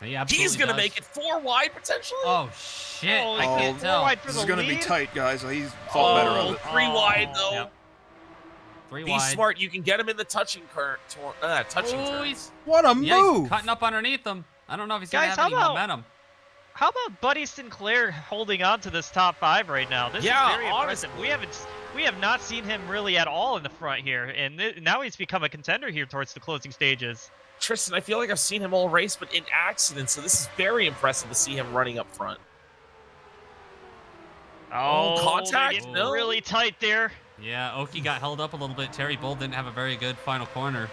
He absolutely He's going to does. make it 4 wide potentially. Oh, shit. Oh, I oh, can't four tell. wide for This the is going to be lead? tight, guys. He's thought better of it. 3 wide though. Yep. 3 Be wide. smart. You can get him in the touching touching Oh, turn. he's, What a yeah, he's move! cutting up underneath them. I don't know if he's going to Guys, have any how about- momentum. How about Buddy Sinclair holding on to this top 5 right now? This Yeah, is very impressive. honestly. We have not seen him really at all in the front here, and now he's become a contender here towards the closing stages. Tristan, I feel like I've seen him all race, but in accidents. So this is very impressive to see him running up front. Oh, contact? they get No. really tight there. Yeah, Okie got held up a little bit. Terry Bull didn't have a very good final corner.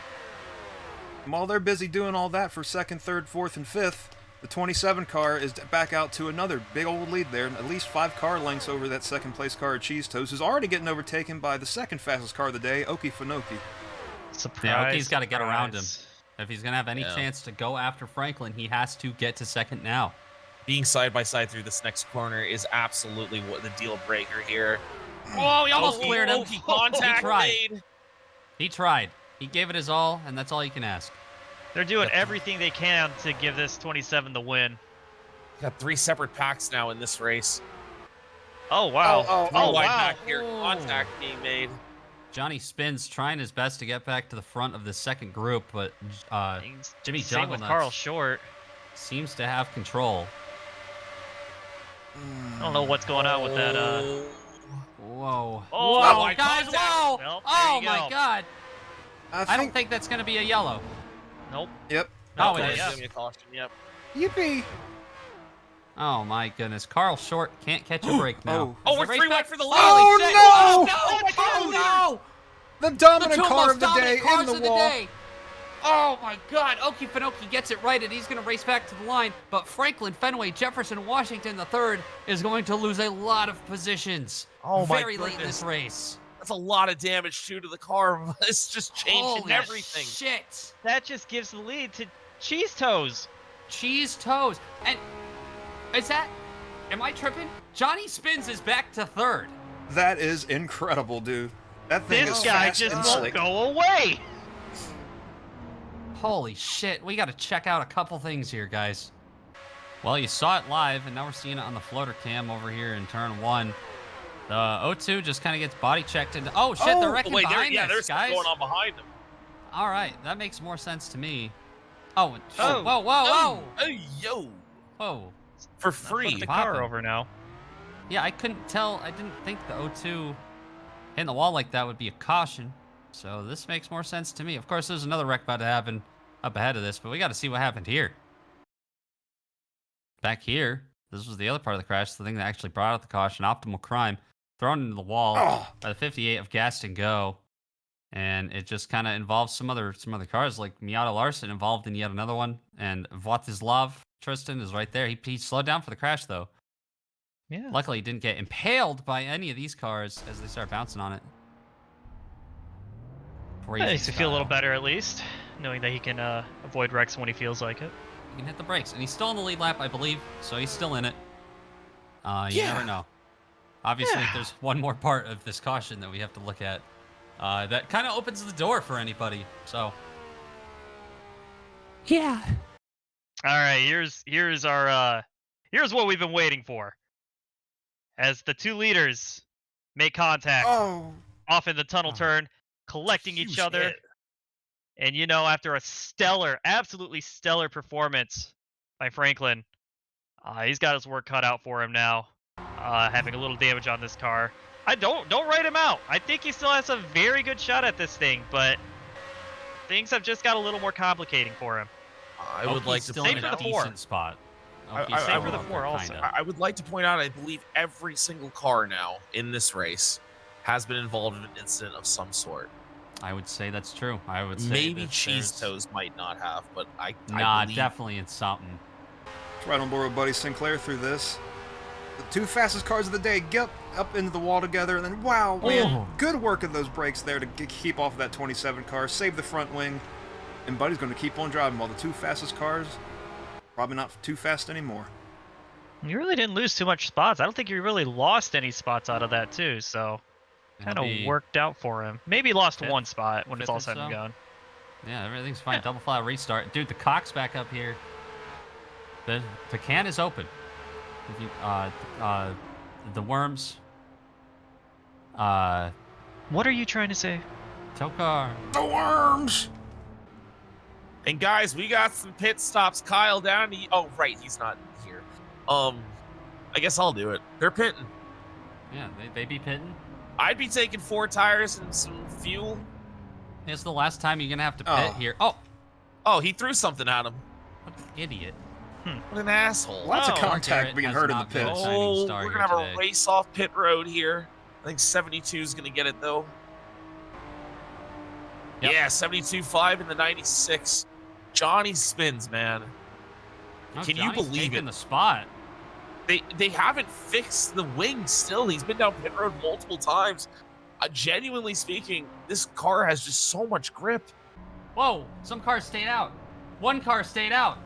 While they're busy doing all that for 2nd, 3rd, 4th, and 5th, the 27 car is back out to another big old lead there, at least 5 car lengths over that 2nd place car at Cheese Toast, who's already getting overtaken by the 2nd fastest car of the day, Okie Finoki. Surprise! Yeah, Okie's got to get around him. surprise. If he's going to have any Yeah. chance to go after Franklin, he has to get to 2nd now. Being side by side through this next corner is absolutely what the deal breaker here. Oh, he almost Okie- cleared him. Okie contact He tried. made. He tried. He gave it his all, and that's all you can ask. They're doing everything they can to give this 27 the win. Got 3 separate packs now in this race. Oh wow! Oh, wide wow! back here. Oh. Contact being made. Johnny Spins trying his best to get back to the front of the 2nd group, but Jimmy Same with Jugglenuts Carl Short. seems to have control. I don't know what's going on with that. Whoa. Oh, whoa, wide guys, contact. whoa! Well, there Oh, you my go. God. I I don't think that's going to be a yellow. Nope. Yep. Oh, Okay, it is. give me a caution. Yep. Yippee! Oh, my goodness. Carl Short can't catch a break now. Oh, Is we're the race 3 back? wide for the lead. Oh, Holy shit. no! Oh, no! The The dominant two car most of the day dominant cars in the of the wall. day. Oh my God! Okie Finoki gets it right, and he's going to race back to the line. But Franklin, Fenway, Jefferson, Washington, the third, is going to lose a lot of positions. Oh, my very late in goodness. this race. That's a lot of damage too to the car. It's just changing Holy everything. shit! That just gives the lead to Cheese Toes. Cheese toes. And is that? Am I tripping? Johnny Spins is back to third. That is incredible, dude. That thing This is guy fast just and won't slick. go away. Holy shit, we gotta check out a couple things here, guys. Well, you saw it live, and now we're seeing it on the floater cam over here in turn 1. The O2 just kind of gets body checked into. Oh shit, they're wrecking Wait, behind there's this, something guys. going on behind him. All right, that makes more sense to me. Oh, Oh. whoa, whoa, whoa, Hey, yo. whoa. For Flip free. the Poppin'. car over now. Yeah, I couldn't tell. I didn't think the O2 hitting the wall like that would be a caution. So this makes more sense to me. Of course, there's another wreck about to happen up ahead of this, but we got to see what happened here. Back here, this was the other part of the crash, the thing that actually brought out the caution. Optimal Crime thrown into the wall Oh. by the 58 of Gaston Go, and it just kind of involves some other cars, like Miata Larson involved in yet another one, and Vladislav Tristan is right there. He slowed down for the crash though. Yeah. Luckily, he didn't get impaled by any of these cars as they start bouncing on it. That makes you feel a little better at least. knowing that he can avoid wrecks when he feels like it. He can hit the brakes. And he's still in the lead lap, I believe, so he's still in it. You never know. Obviously, there's one more part of this caution that we have to look at that kind of opens the door for anybody. So, yeah. All right, here's our here's what we've been waiting for. As the two leaders make contact off in the tunnel turn, collecting each other. hit. And you know, after a stellar, absolutely stellar performance by Franklin, he's got his work cut out for him now. Having a little damage on this car. I don't write him out. I think he still has a very good shot at this thing, but things have just got a little more complicating for him. I would like to still point in a out. decent spot. Same for the 4 also. I would like to point out, I believe every single car now in this race has been involved in an incident of some sort. I would say that's true. I would say Maybe that Cheese there's- Toes might not have, but I believe... definitely in something. Right on board with Buddy Sinclair through this. The two fastest cars of the day get up into the wall together, and then wow, man, good work of those brakes there to keep off of that 27 car, save the front wing, and Buddy's going to keep on driving while the two fastest cars probably not too fast anymore. You really didn't lose too much spots. I don't think you really lost any spots out of that too, so kind of worked out for him. Maybe lost one spot when it's all said and done. Yeah, everything's fine. Double flat restart. Dude, the cock's back up here. The can is open. If you, the worms. What are you trying to say? TOECAR. The worms! And guys, we got some pit stops. Kyle down to... Oh, right, he's not here. I guess I'll do it. They're pitting. Yeah, they be pitting. I'd be taking 4 tires and some fuel. It's the last time you're gonna have to pit here. Oh, he threw something at him. What an idiot. What an asshole. Lots of Oh, contact Garrett being has heard in the not been pit. a shining Oh, star we're here gonna have today. a race off pit road here. I think 72 is gonna get it though. Yep. Yeah, 72.5 in the 96. Johnny spins, man. Oh, Can you Johnny's believe taking it? the spot. They haven't fixed the wing still. He's been down pit road multiple times. Genuinely speaking, this car has just so much grip. Whoa, some cars stayed out. One car stayed out.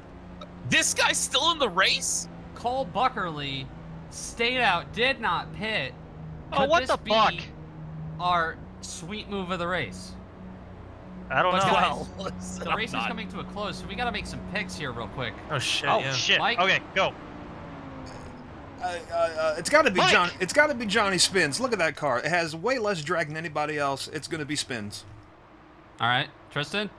This guy's still in the race? Cole Buckerly stayed out, did not pit. Oh, Could what this the be fuck? our sweet move of the race? I don't But know. guys, Listen, the I'm race is not- coming to a close, so we gotta make some picks here real quick. Oh shit! Oh yeah. shit. Mike? Okay, go. It's got to be Mike! John. It's got to be Johnny Spins. Look at that car. It has way less drag than anybody else. It's going to be Spins. All right, Tristan.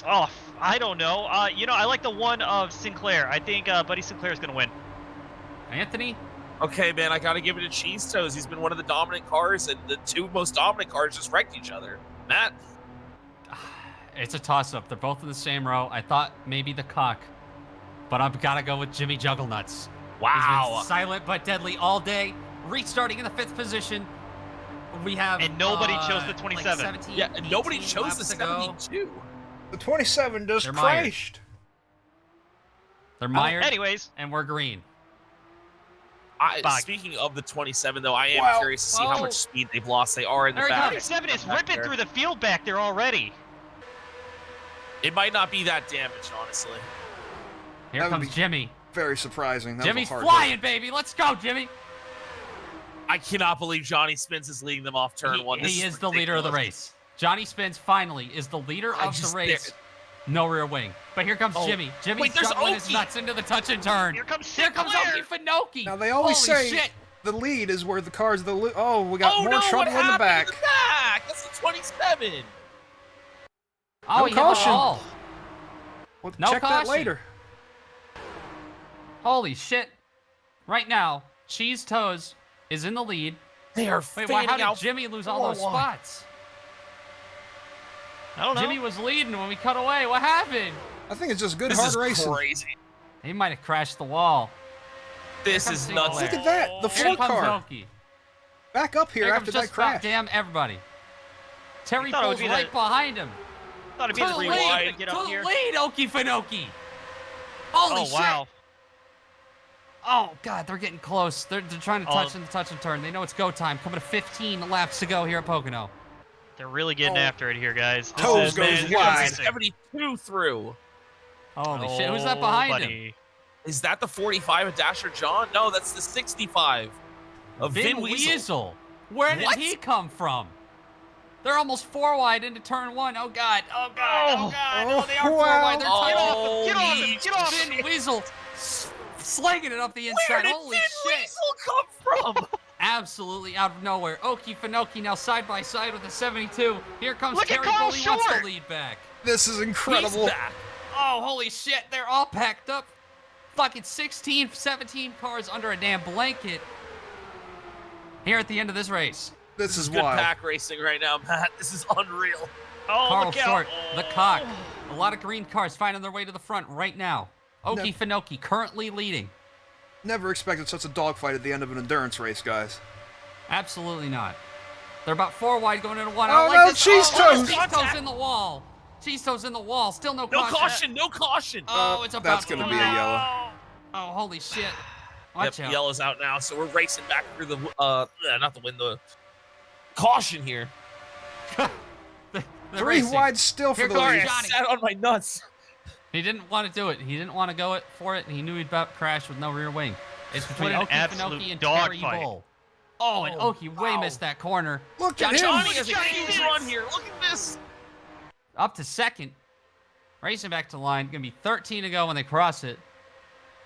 Oh, I don't know. You know, I like the one of Sinclair. I think Buddy Sinclair is gonna win. Anthony. Okay, man, I gotta give it to Cheese Toes. He's been one of the dominant cars, and the two most dominant cars just wrecked each other. Matt? It's a toss-up. They're both in the same row. I thought maybe the cock, but I've got to go with Jimmy Jugglenuts. He's Wow. been silent but deadly all day. Restarting in the 5th position. We have And nobody chose the like 27. 17, Yeah, and nobody 18 chose the laps to go. 72. The 27 just They're mired. crashed. They're mired, Anyways, and we're green. Fuck. Speaking of the 27, though, I am Wow. curious to see how Whoa. much speed they've lost. They are in the There he back. goes. 27 is Back ripping there. through the field back there already. It might not be that damaged, honestly. Here That would comes be- Jimmy. Very surprising. That was a Jimmy's hard flying, hit. baby. Let's go, Jimmy. I cannot believe Johnny Spins is leading them off turn one. This He is the leader of the ridiculous. race. Johnny Spins finally is the leader of the just- race. No rear wing. But here comes Oh. Jimmy. Jimmy's Wait, there's juggling his Oki. nuts into the touch and turn. Here comes Here comes Sinclair. Oki Finoki. Now they always Holy say shit. the lead is where the car's the. Oh, we got Oh, more no, trouble what in the happened back. in the back? That's the 27. Oh, No he hit the caution. wall. We'll No check that caution. later. Holy shit. Right now, Cheese Toes is in the lead. They are Wait, fanning how did out Jimmy lose all those 4-1. spots? I don't know. Jimmy was leading when we cut away. What happened? I think it's just good This hard is racing. crazy. He might have crashed the wall. This Here is comes nuts. Sinclair. Look at that. The Here full comes car. Oki. Back up here Here after comes that just about crash. damn everybody. Terry thought it would pulls be right the- behind him. Thought it'd be To the the three lead, wide to get to up the here. lead, Oki Finoki. Holy Oh shit. wow. Oh, God, they're getting close. They're trying to Oh. touch and touch and turn. They know it's go time. Coming to 15 laps to go here at Pocono. They're really getting after it here, guys. This Toes is goes man, wide. 72 through. Holy shit, who's that behind him? buddy. Is that the 45 of Dasher John? No, that's the 65 of Vin Weasel. Where did What? he come from? They're almost 4 wide into turn 1. Oh god, oh god, oh god. Oh, they are 4 wide. They're tight off. Get off him! Get off him! Vin Weasel slinging it up the inside. Where did Holy Vin shit. Weasel come from? Absolutely out of nowhere. Okefenokee now side by side with the 72. Here comes Look at Terry Carl Bull. He wants Short. the lead back. This is incredible. He's back. Oh, holy shit. They're all packed up. Fucking 16, 17 cars under a damn blanket here at the end of this race. This is Good wild. pack racing right now, Matt. This is unreal. Oh, Carl look out. Short, the cock. A lot of green cars finding their way to the front right now. Okefenokee currently leading. Never expected such a dogfight at the end of an endurance race, guys. Absolutely not. They're about 4 wide going into 1. Oh, I don't no, like this. Cheese Toes. Cheese Toes in the wall. Cheese Toes in the wall. Still no No caution. caution, no caution. Oh, it's about That's to gonna come be a out. yellow. Oh, holy shit. Yep, Watch out. yellow's out now, so we're racing back through the, not the window. Caution here. They're 3 racing. wide still for Here the goes lead. Johnny. Sat on my nuts. He didn't want to do it. He didn't want to go for it, and he knew he'd about crash with no rear wing. It's between What an Okefenokee absolute and dog Terry fight. Bull. Oh, and Okie way wow. missed that corner. Look at him. Johnny has a Johnny huge is. run here. Look at this. Up to second. Racing back to the line. Gonna be 13 to go when they cross it.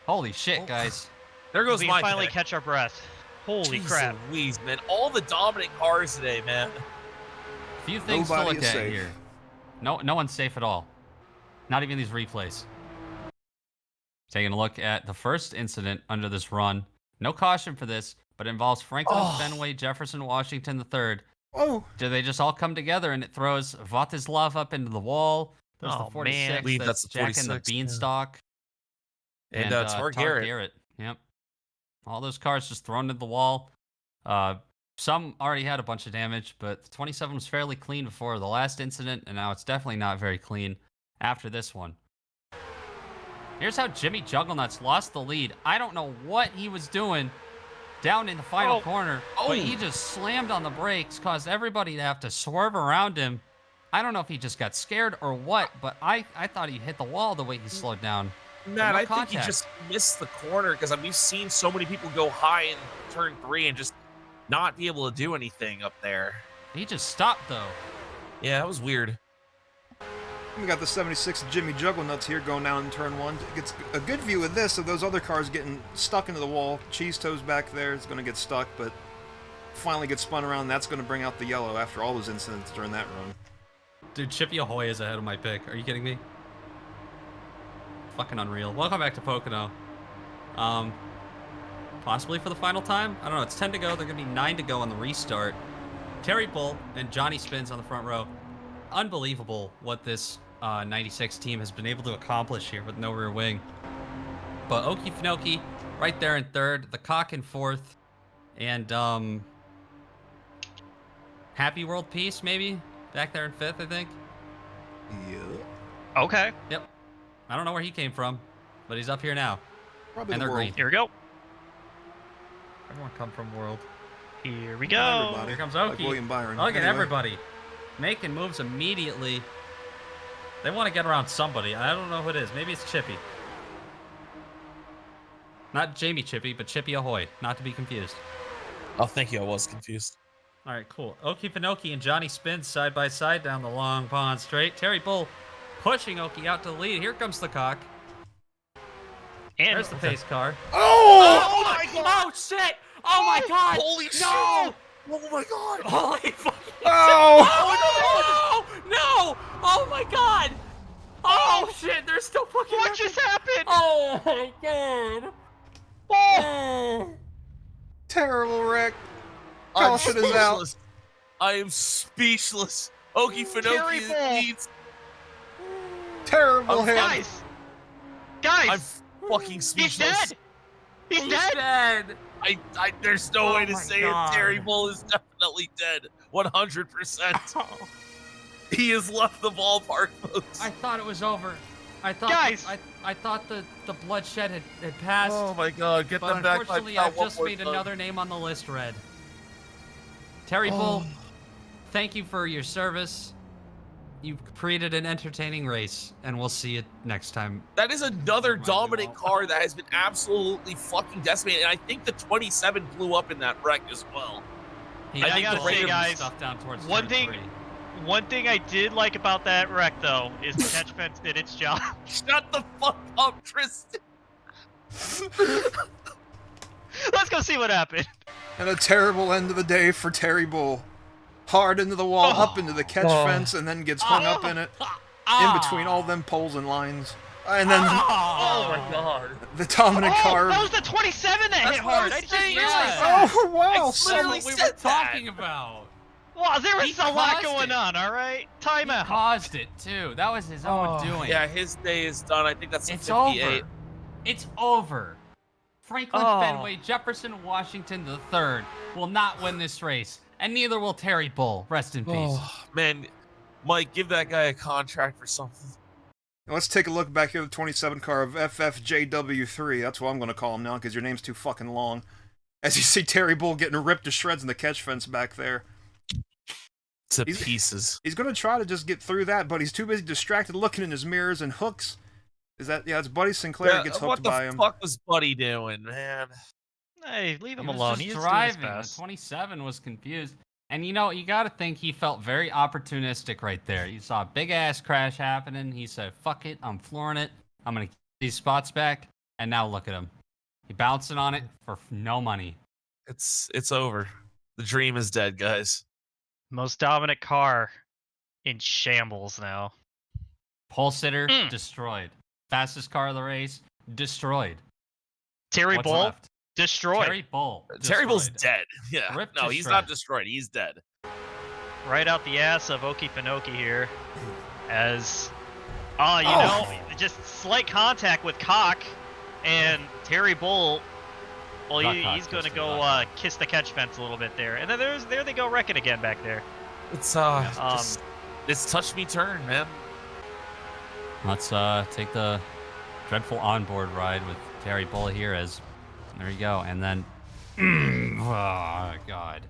Holy shit, guys. There goes We my can finally pick. catch our breath. Holy Jeez crap. Louise, man. All the dominant cars today, man. Few things Nobody to look is at safe. here. No one's safe at all. Not even these replays. Taking a look at the first incident under this run. No caution for this, but it involves Franklin Fenway Jefferson Washington III. Oh, Do they just all come together and it throws Vatislav up into the wall? There's Oh, the 46 man. I believe that's that's the jacking the 46, yeah. beanstalk. And, Tar Garrett. Yep. All those cars just thrown into the wall. Some already had a bunch of damage, but the 27 was fairly clean before the last incident, and now it's definitely not very clean after this one. Here's how Jimmy Jugglenuts lost the lead. I don't know what he was doing down in the final corner, but he just slammed on the brakes, caused everybody to have to swerve around him. I don't know if he just got scared or what, but I thought he hit the wall the way he slowed down. Matt, No I think he contact. just missed the corner because we've seen so many people go high in turn 3 and just not be able to do anything up there. He just stopped, though. Yeah, that was weird. we got the 76 Jimmy Jugglenuts here going down in turn 1. Gets a good view of this, of those other cars getting stuck into the wall. Cheese Toes back there is going to get stuck, but finally gets spun around. That's going to bring out the yellow after all those incidents during that run. Dude, Chippy Ahoy is ahead of my pick. Are you kidding me? Fucking unreal. Welcome back to Pocono. Possibly for the final time? I don't know. It's 10 to go. They're going to be 9 to go on the restart. Terry Bull and Johnny Spins on the front row. Unbelievable what this 96 team has been able to accomplish here with no rear wing. But Okefenokee right there in third. The Cock in fourth. And Happy World Peace, maybe? Back there in fifth, I think. Yeah. Okay, Yep. I don't know where he came from, but he's up here now. Probably And the they're world. green. here we go. Everyone come from World. Here we Not go. everybody. Here comes Like Okie. William Byron. Look at Anyway, everybody making moves immediately. They want to get around somebody. I don't know who it is. Maybe it's Chippy. Not Jamie Chippy, but Chippy Ahoy. Not to be confused. Oh, thank you. I was confused. All right, cool. Okefenokee and Johnny Spins side by side down the long pond straight. Terry Bull pushing Okie out to the lead. Here comes the Cock. And There's the pace car. Oh! my God! Oh, shit! Oh, my God! Holy shit! No! Oh my god! Holy fucking Oh! Oh, no! Oh, my God! Oh, shit! They're still fucking... what just happened? Oh, my God! Oh! Terrible wreck. I'm Caution is out. speechless. I am speechless. Okefenokee Terrible. needs. Terrible hit. Guys! I'm fucking He's speechless. dead! He's dead! dead! There's no Oh way to my say God. it. Terry Bull is definitely dead. 100%. He has left the ballpark, folks. I thought it was over. I thought Guys! I thought the bloodshed had passed. Oh my god, get But them back. unfortunately, by I've one just more made time. another name on the list red. Terry Oh. Bull thank you for your service. You've created an entertaining race, and we'll see you next time. That is another Might be dominant well. car that has been absolutely fucking decimated. And I think the 27 blew up in that wreck as well. He I had gotta the say, rate of guys, stuff down towards one turn thing- 3. One thing I did like about that wreck, though, is the catch fence did its job. Shut the fuck up, Tristan. Let's go see what happened. And a terrible end of the day for Terry Bull. Hard into the wall, up into the catch fence, and then gets hung up in it, in between all them poles and lines. And then Oh my god. the dominant car. That was the 27 that hit That's what I hard. was I just saying, realized yeah. that. Oh wow! I literally That's what we said were that. talking about. Wow, there was He a lot caused going it. on, all right? He Timeout. caused it, too. That was his own doing. Yeah, his day is done. I think that's a It's 58. over. It's over. Franklin Oh. Fenway Jefferson Washington III will not win this race, and neither will Terry Bull. Rest in peace. Oh, man, Mike, give that guy a contract for something. Let's take a look back here at the 27 car of FFJW3. That's what I'm going to call him now, because your name's too fucking long. As you see Terry Bull getting ripped to shreds in the catch fence back there. To He's- pieces. He's going to try to just get through that, but he's too busy distracted looking in his mirrors and hooks. Is that, yeah, it's Buddy Sinclair that gets what hooked the by him. fuck was Buddy doing, man? Hey, leave him He was alone. just He is doing his driving. The best. 27 was confused. And you know, you got to think he felt very opportunistic right there. You saw a big ass crash happening. He said, fuck it, I'm flooring it. I'm going to get these spots back. And now look at him. He bouncing on it for no money. It's over. The dream is dead, guys. Most dominant car in shambles now. Pole sitter, Mm. destroyed. Fastest car of the race, destroyed. Terry What's Bull, left? destroyed. Terry Bull. Terry Bull's destroyed. dead. Yeah. Ripped No, to he's not shreds. destroyed. He's dead. Right out the ass of Okie Pinokie here. As, you know, just slight contact with Cock. And Terry Bull, well, Not Cock, he's going to just go Cock. kiss the catch fence a little bit there. And then there they go wrecking again back there. It's Um, it's touch me turn, man. Let's take the dreadful onboard ride with Terry Bull here as there you go, and then oh god,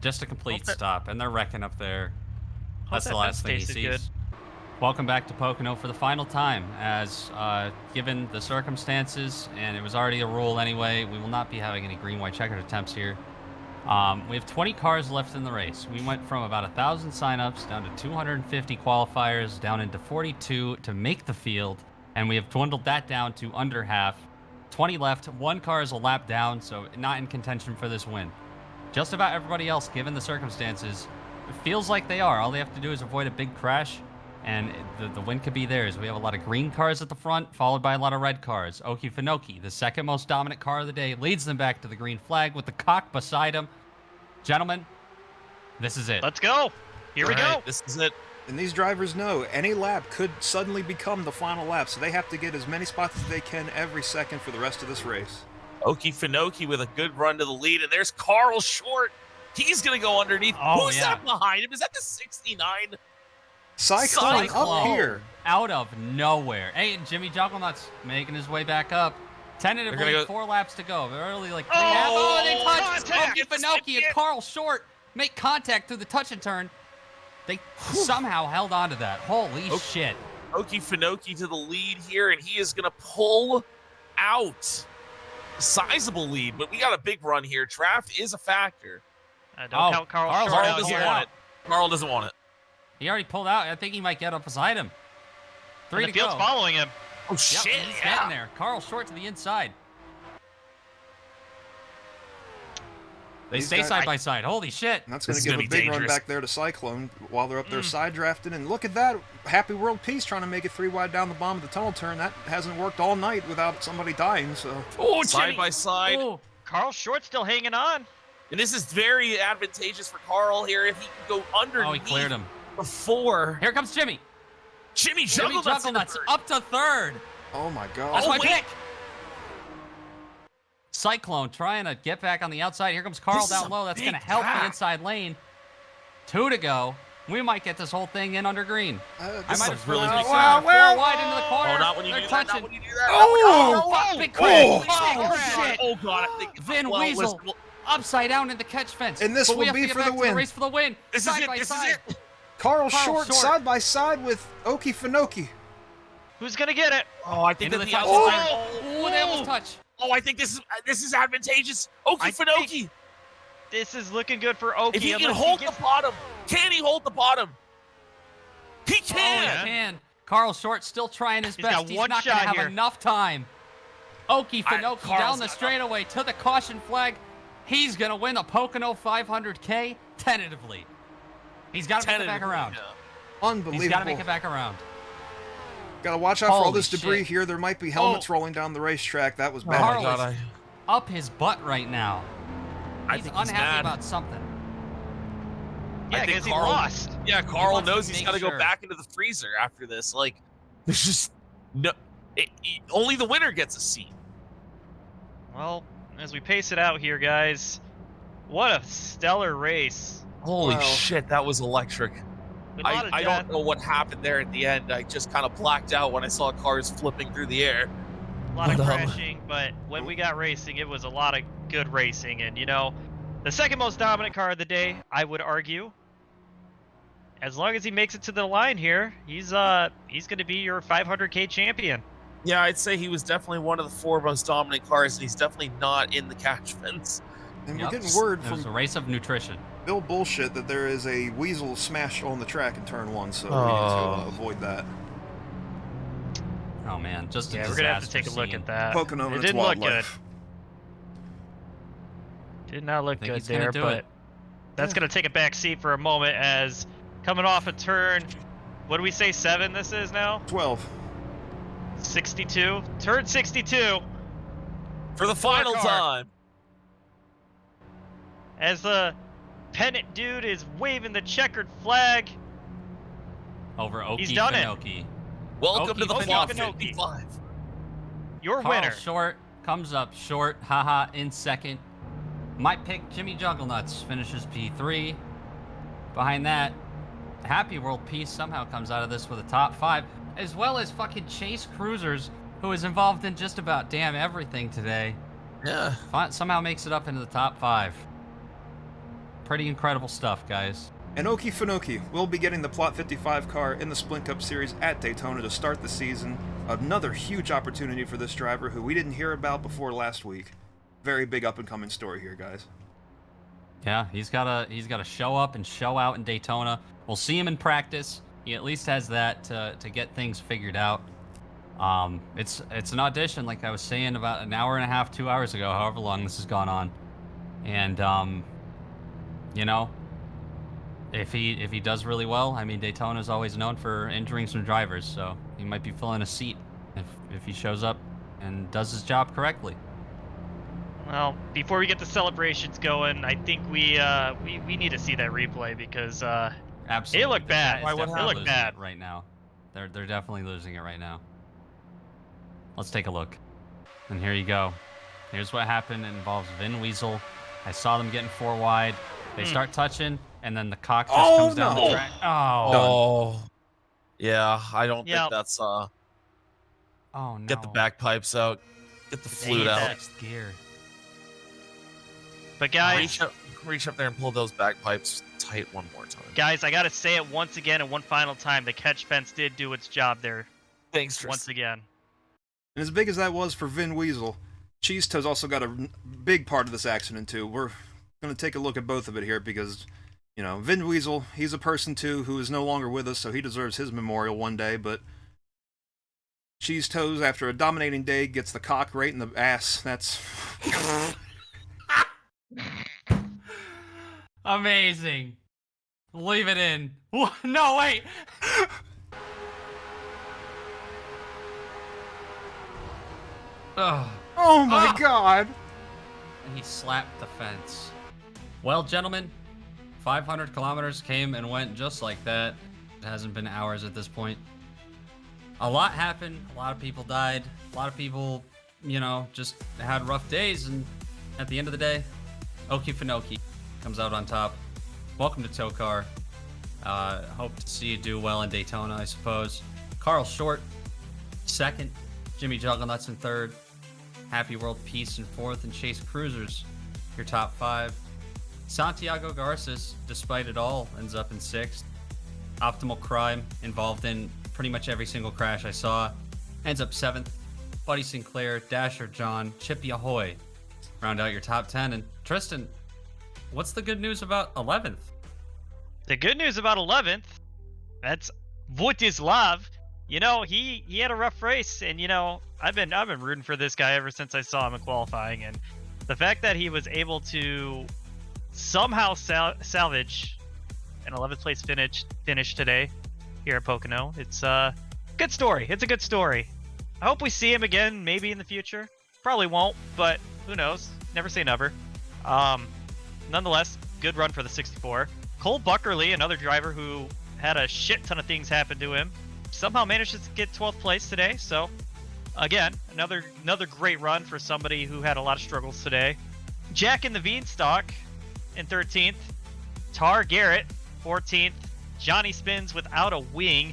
just a complete Hope that- stop, and they're wrecking up there. Hope That's that the last fence thing he tasted sees. good. Welcome back to POC-OH-NO for the final time, as given the circumstances, and it was already a rule anyway, we will not be having any green, white, checkered attempts here. We have 20 cars left in the race. We went from about 1,000 signups down to 250 qualifiers, down into 42 to make the field, and we have dwindled that down to under half. 20 left. One car is a lap down, so not in contention for this win. Just about everybody else, given the circumstances, it feels like they are. All they have to do is avoid a big crash, and the win could be theirs. We have a lot of green cars at the front, followed by a lot of red cars. Okie Finoki, the second most dominant car of the day, leads them back to the green flag with the Cock beside him. Gentlemen, this is it. Let's go. Here we All go. right, this is it. And these drivers know any lap could suddenly become the final lap, so they have to get as many spots as they can every second for the rest of this race. Okie Finoki with a good run to the lead, and there's Carl Short. He's gonna go underneath. Oh, Who's yeah. that behind him? Is that the 69? Cyclone up Cyclone. here. Out of nowhere. Hey, and Jimmy Jugglenut's making his way back up. Tentatively, They're gonna go- 4 laps to go. They're early like 3 Oh, and a half. Oh, they touched contact. Okie Finoki and Carl Short make contact through the touch and turn. They somehow held on to that. Holy Okay. shit. Okie Finoki to the lead here, and he is gonna pull out a sizable lead, but we got a big run here. Draft is a factor. Don't Oh, count Carl Carl's Short already Carl out doesn't here. want it. Carl doesn't want it. He already pulled out. I think he might get up beside him. 3 And to the field's go. following him. Oh Yep, shit! he's Yeah. getting there. Carl Short to the inside. They These stay guys- side by side. Holy shit. And that's This going is to give gonna a be big run dangerous. back there to Cyclone while they're up there side drafting. And look at that. Happy World Peace trying to make it 3 wide down the bottom of the tunnel turn. That hasn't worked all night without somebody dying, so. Oh, Side by side. Oh, Carl Short still hanging on. And this is very advantageous for Carl here if he can go underneath oh, he cleared him. before Here comes Jimmy. Jimmy Jimmy Jugglenut's in the Jugglenut's third. up to third. Oh my god. That's Oh, my wait. pick. Cyclone trying to get back on the outside. Here comes Carl This is down a low. That's going to big help the gap. inside lane. 2 to go. We might get this whole thing in under green. I This might is have really really big four sound. wide into the corner. Oh, not when you They're do that. touching. Not when you do that. Oh, fuck, big crash. Oh, shit. Oh, God. I think Vin well, Weasel listen, well, upside down in the catch fence. And this But we will have to be get for back the to win. race for the win. This side is it. by This side. is it. Carl Carl Short Short. side by side with Oki Finoki. Who's gonna get it? Oh, I think Into that the the touch. outside. Oh, they almost touch. Oh, I think this is advantageous. Oki I Finoki. think- This is looking good for Oki. If he can unless hold gets- the bottom, can he hold the bottom? He Oh, can. he can. Carl Short still trying his He's best. got He's one not going to shot have here. enough time. Oki Finoki Carl's down the got straightaway to the caution flag. He's going to win the Pocono 500K tentatively. He's got to make it back around. Unbelievable. He's got to make it back around. Gotta watch out for all Holy this debris shit. here. There might be helmets rolling down the racetrack. That was bad. Carl God, is up his butt right now. I He's think he's unhappy mad. about something. Yeah, I think because he Carl- lost. Yeah, Carl wants to knows he's make got to sure. go back into the freezer after this. Like, there's just no. Only the winner gets a seat. Well, as we pace it out here, guys, what a stellar race. Holy Wow. shit, that was electric. A lot of I death. don't know what happened there at the end. I just kind of blacked out when I saw cars flipping through the air. A lot of But, crashing, but when we got racing, it was a lot of good racing. And, you know, the second most dominant car of the day, I would argue. As long as he makes it to the line here, he's going to be your 500K champion. Yeah, I'd say he was definitely one of the 4 most dominant cars, and he's definitely not in the catch fence. And Yep. we're getting word It was a from race of nutrition. Bill Bullshit that there is a weasel smashed on the track in turn 1, so we need Oh. to avoid that. Oh, man. Just a Yeah, we're going to have to take a disaster look scene. at that. Pocono It and its didn't look good. wildlife. Did not look Think good he's gonna there, do but it. that's going to take a back seat for a moment as coming off a turn, what do we say, 7 this is now? 12. 62? Turn 62 For the final car. time. as the pennant dude is waving the checkered flag. Over Oki He's done it. Finoki. Welcome Oki to the Oki Flop Finoki. 55. Your Carl winner. Short comes up short, haha, in second. My pick, Jimmy Jugglenuts, finishes P3. Behind that, Happy World Peace somehow comes out of this with a top 5, as well as fucking Chase Cruisers, who is involved in just about damn everything today. Yeah. Somehow makes it up into the top 5. Pretty incredible stuff, guys. And Oki Finoki will be getting the Plot 55 car in the Splint Cup Series at Daytona to start the season. Another huge opportunity for this driver who we didn't hear about before last week. Very big up-and-coming story here, guys. Yeah, he's gotta show up and show out in Daytona. We'll see him in practice. He at least has that to get things figured out. It's an audition, like I was saying, about an hour and a half, 2 hours ago, however long this has gone on. And you know, if he does really well, I mean, Daytona's always known for injuring some drivers, so he might be filling a seat if he shows up and does his job correctly. Well, before we get the celebrations going, I think we need to see that replay because Absolutely. It looked bad. They're It definitely looked losing bad. it right now. They're definitely losing it right now. Let's take a look. And here you go. Here's what happened. It involves Vin Weasel. I saw them getting 4 wide. They start touching, and then the cock just comes down the track. Oh. Oh. Yeah, I don't Yeah. think that's Oh, no. get the bagpipes out. Get the flute Hate out. that. Next gear. but guys, Reach up there and pull those bagpipes tight one more time. guys, I gotta say it once again and one final time. The catch fence did do its job there Thanks, Tristan. once again. And as big as that was for Vin Weasel, Cheese Toes also got a big part of this accident too. We're going to take a look at both of it here because, you know, Vin Weasel, he's a person too who is no longer with us, so he deserves his memorial one day, but Cheese Toes, after a dominating day, gets the cock right in the ass. That's... Amazing. Leave it in. No, wait. Ugh. Oh my Ah! god! And he slapped the fence. Well, gentlemen, 500 kilometers came and went just like that. It hasn't been hours at this point. A lot happened. A lot of people died. A lot of people, you know, just had rough days. And at the end of the day, Oki Finoki comes out on top. Welcome to TOECAR. Hope to see you do well in Daytona, I suppose. Carl Short, second. Jimmy Juggernauts in third. Happy World Peace in fourth. And Chase Cruisers, your top 5. Santiago Garces, despite it all, ends up in sixth. Optimal Crime, involved in pretty much every single crash I saw, ends up 7th. Buddy Sinclair, Dasher John, Chippy Ahoy round out your top 10. And Tristan, what's the good news about 11th? The good news about 11th, that's Votislav. You know, he had a rough race, and you know, I've been rooting for this guy ever since I saw him in qualifying, and the fact that he was able to somehow salvage an 11th place finish today here at POC-OH-NO, it's a good story. It's a good story. I hope we see him again, maybe in the future. Probably won't, but who knows? Never say never. Nonetheless, good run for the 64. Cole Buckerly, another driver who had a shit ton of things happen to him, somehow managed to get 12th place today. So, again, another great run for somebody who had a lot of struggles today. Jack in the Beanstalk in 13th. Tar Garrett, 14th. Johnny Spins without a wing.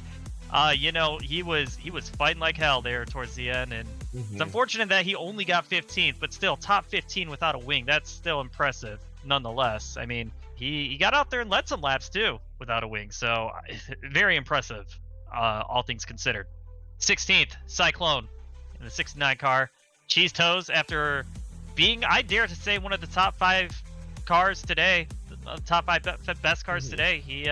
You know, he was fighting like hell there towards the end, and it's unfortunate that he only got 15th, but still top 15 without a wing. That's still impressive nonetheless. I mean, he got out there and led some laps too without a wing, so very impressive, all things considered. 16th, Cyclone in the 69 car. Cheese Toes, after being, I dare to say, one of the top 5 cars today, the top 5 best cars today, he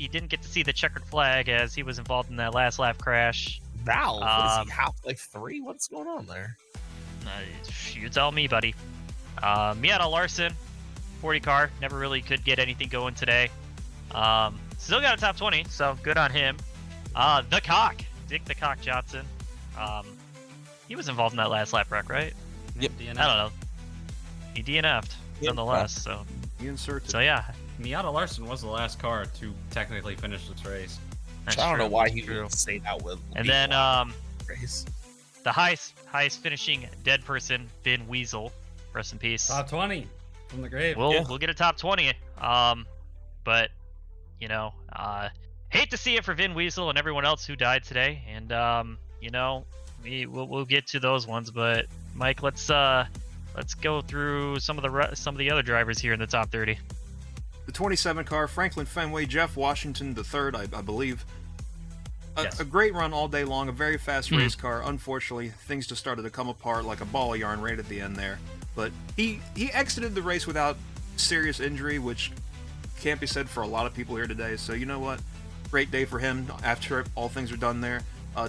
didn't get to see the checkered flag as he was involved in that last lap crash. Valve, is he half-life 3? What's going on there? You tell me, buddy. Miata Larson, 40 car, never really could get anything going today. Still got a top 20, so good on him. The Cock, Dick the Cock Johnson. He was involved in that last lap wreck, right? Yep. DNF. I don't know. He DNF'd nonetheless, so. He inserted. So yeah. Miata Larson was the last car to technically finish this race. That's I don't know true, why that's he true. would say that with. And then race. the highest finishing dead person, Vin Weasel, rest in peace. Top 20 from the grave. We'll get a top 20. But you know, hate to see it for Vin Weasel and everyone else who died today. And you know, we'll get to those ones. But Mike, let's go through some of the other drivers here in the top 30. The 27 car, Franklin Fenway, Jeff Washington III, I believe. Yes. A great run all day long, a very fast race car. Unfortunately, things just started to come apart like a ball of yarn right at the end there. But he exited the race without serious injury, which can't be said for a lot of people here today. So you know what? Great day for him after all things are done there.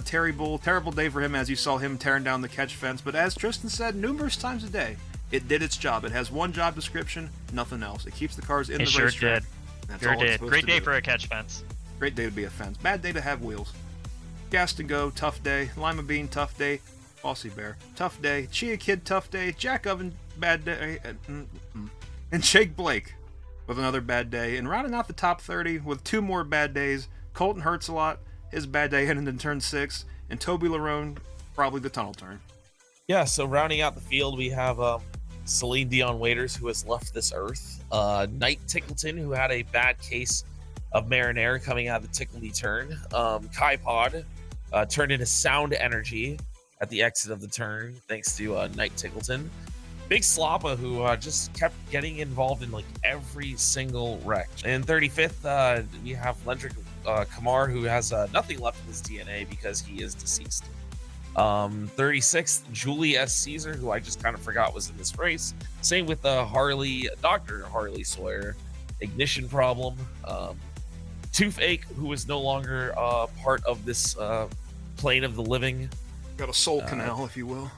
Terry Bull, terrible day for him as you saw him tearing down the catch fence. But as Tristan said numerous times a day, it did its job. It has one job description, nothing else. It keeps the cars in the Sure racetrack. did. That's Sure all it's did. supposed Great to day do. for a catch fence. Great day to be a fence. Bad day to have wheels. Gaston Go, tough day. Lima Bean, tough day. Bossy Bear, tough day. Chia Kid, tough day. Jack Oven, bad day. And Jake Blake with another bad day. And rounding out the top 30 with 2 more bad days, Colton Hurts-a-lot, his bad day heading into turn 6. And Toby Larone, probably the tunnel turn. Yeah, so rounding out the field, we have Celine Dion Waiters, who has left this earth. Knight Tickleton, who had a bad case of marinara coming out of the Tickledy turn. Kai Pod turned into sound energy at the exit of the turn, thanks to Knight Tickleton. Big Slappa, who just kept getting involved in like every single wreck. And 35th, we have Lendrick Kamar, who has nothing left of his DNA because he is deceased. 36th, Julie S. Caesar, who I just kind of forgot was in this race. Same with Dr. Harley Sawyer. Ignition problem. Toothache, who is no longer part of this plane of the living. Got a soul canal, if you will.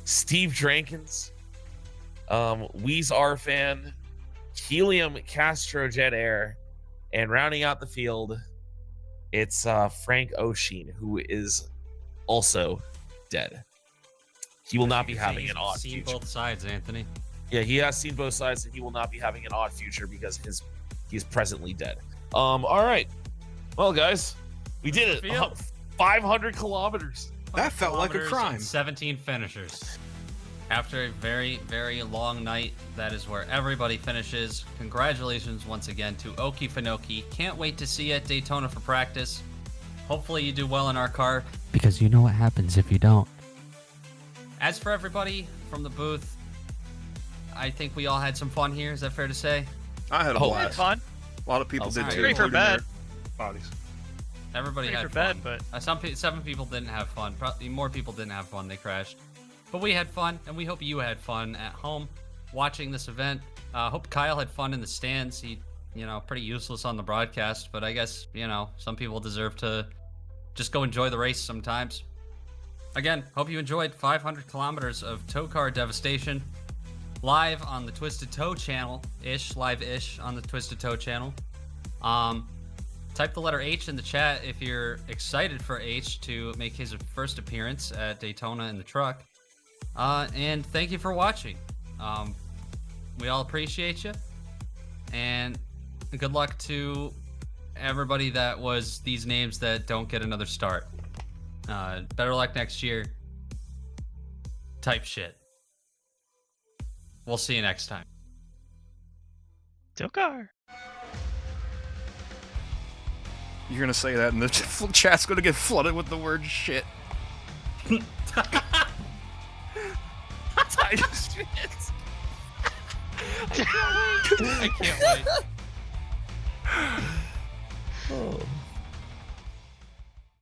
Steve Drankins. Weez R fan. Helium Castro Jet Air. And rounding out the field, it's Frank O'Sheen, who is also dead. He will not be having an odd seen future. both sides, Anthony. Yeah, he has seen both sides, and he will not be having an odd future because he is presently dead. All right. Well, guys, we did it. 500 kilometers. That felt like a Kilometers crime. and 17 finishers. After a very, very long night, that is where everybody finishes. Congratulations once again to Okefenokee. Can't wait to see you at Daytona for practice. Hopefully you do well in our car, because you know what happens if you don't. As for everybody from the booth, I think we all had some fun here. Is that fair to say? I had a It's blast. fun. A lot of people did sorry. too. Ready for including their bed. Bodies. Everybody Ready had for fun. bed, but Seven people didn't have fun. Probably more people didn't have fun. They crashed. But we had fun, and we hope you had fun at home watching this event. Hope Kyle had fun in the stands. He, pretty useless on the broadcast, but I guess, some people deserve to just go enjoy the race sometimes. Again, hope you enjoyed 500 kilometers of TOECAR devastation live on the Twisted Toe channel-ish, live-ish on the Twisted Toe channel. Type the letter H in the chat if you're excited for H to make his first appearance at Daytona in the truck. And thank you for watching. We all appreciate you. And good luck to everybody that was these names that don't get another start. Better luck next year. Type shit. We'll see you next time. TOECAR. You're gonna say that, and the chat's gonna get flooded with the word shit. I can't wait. Oh.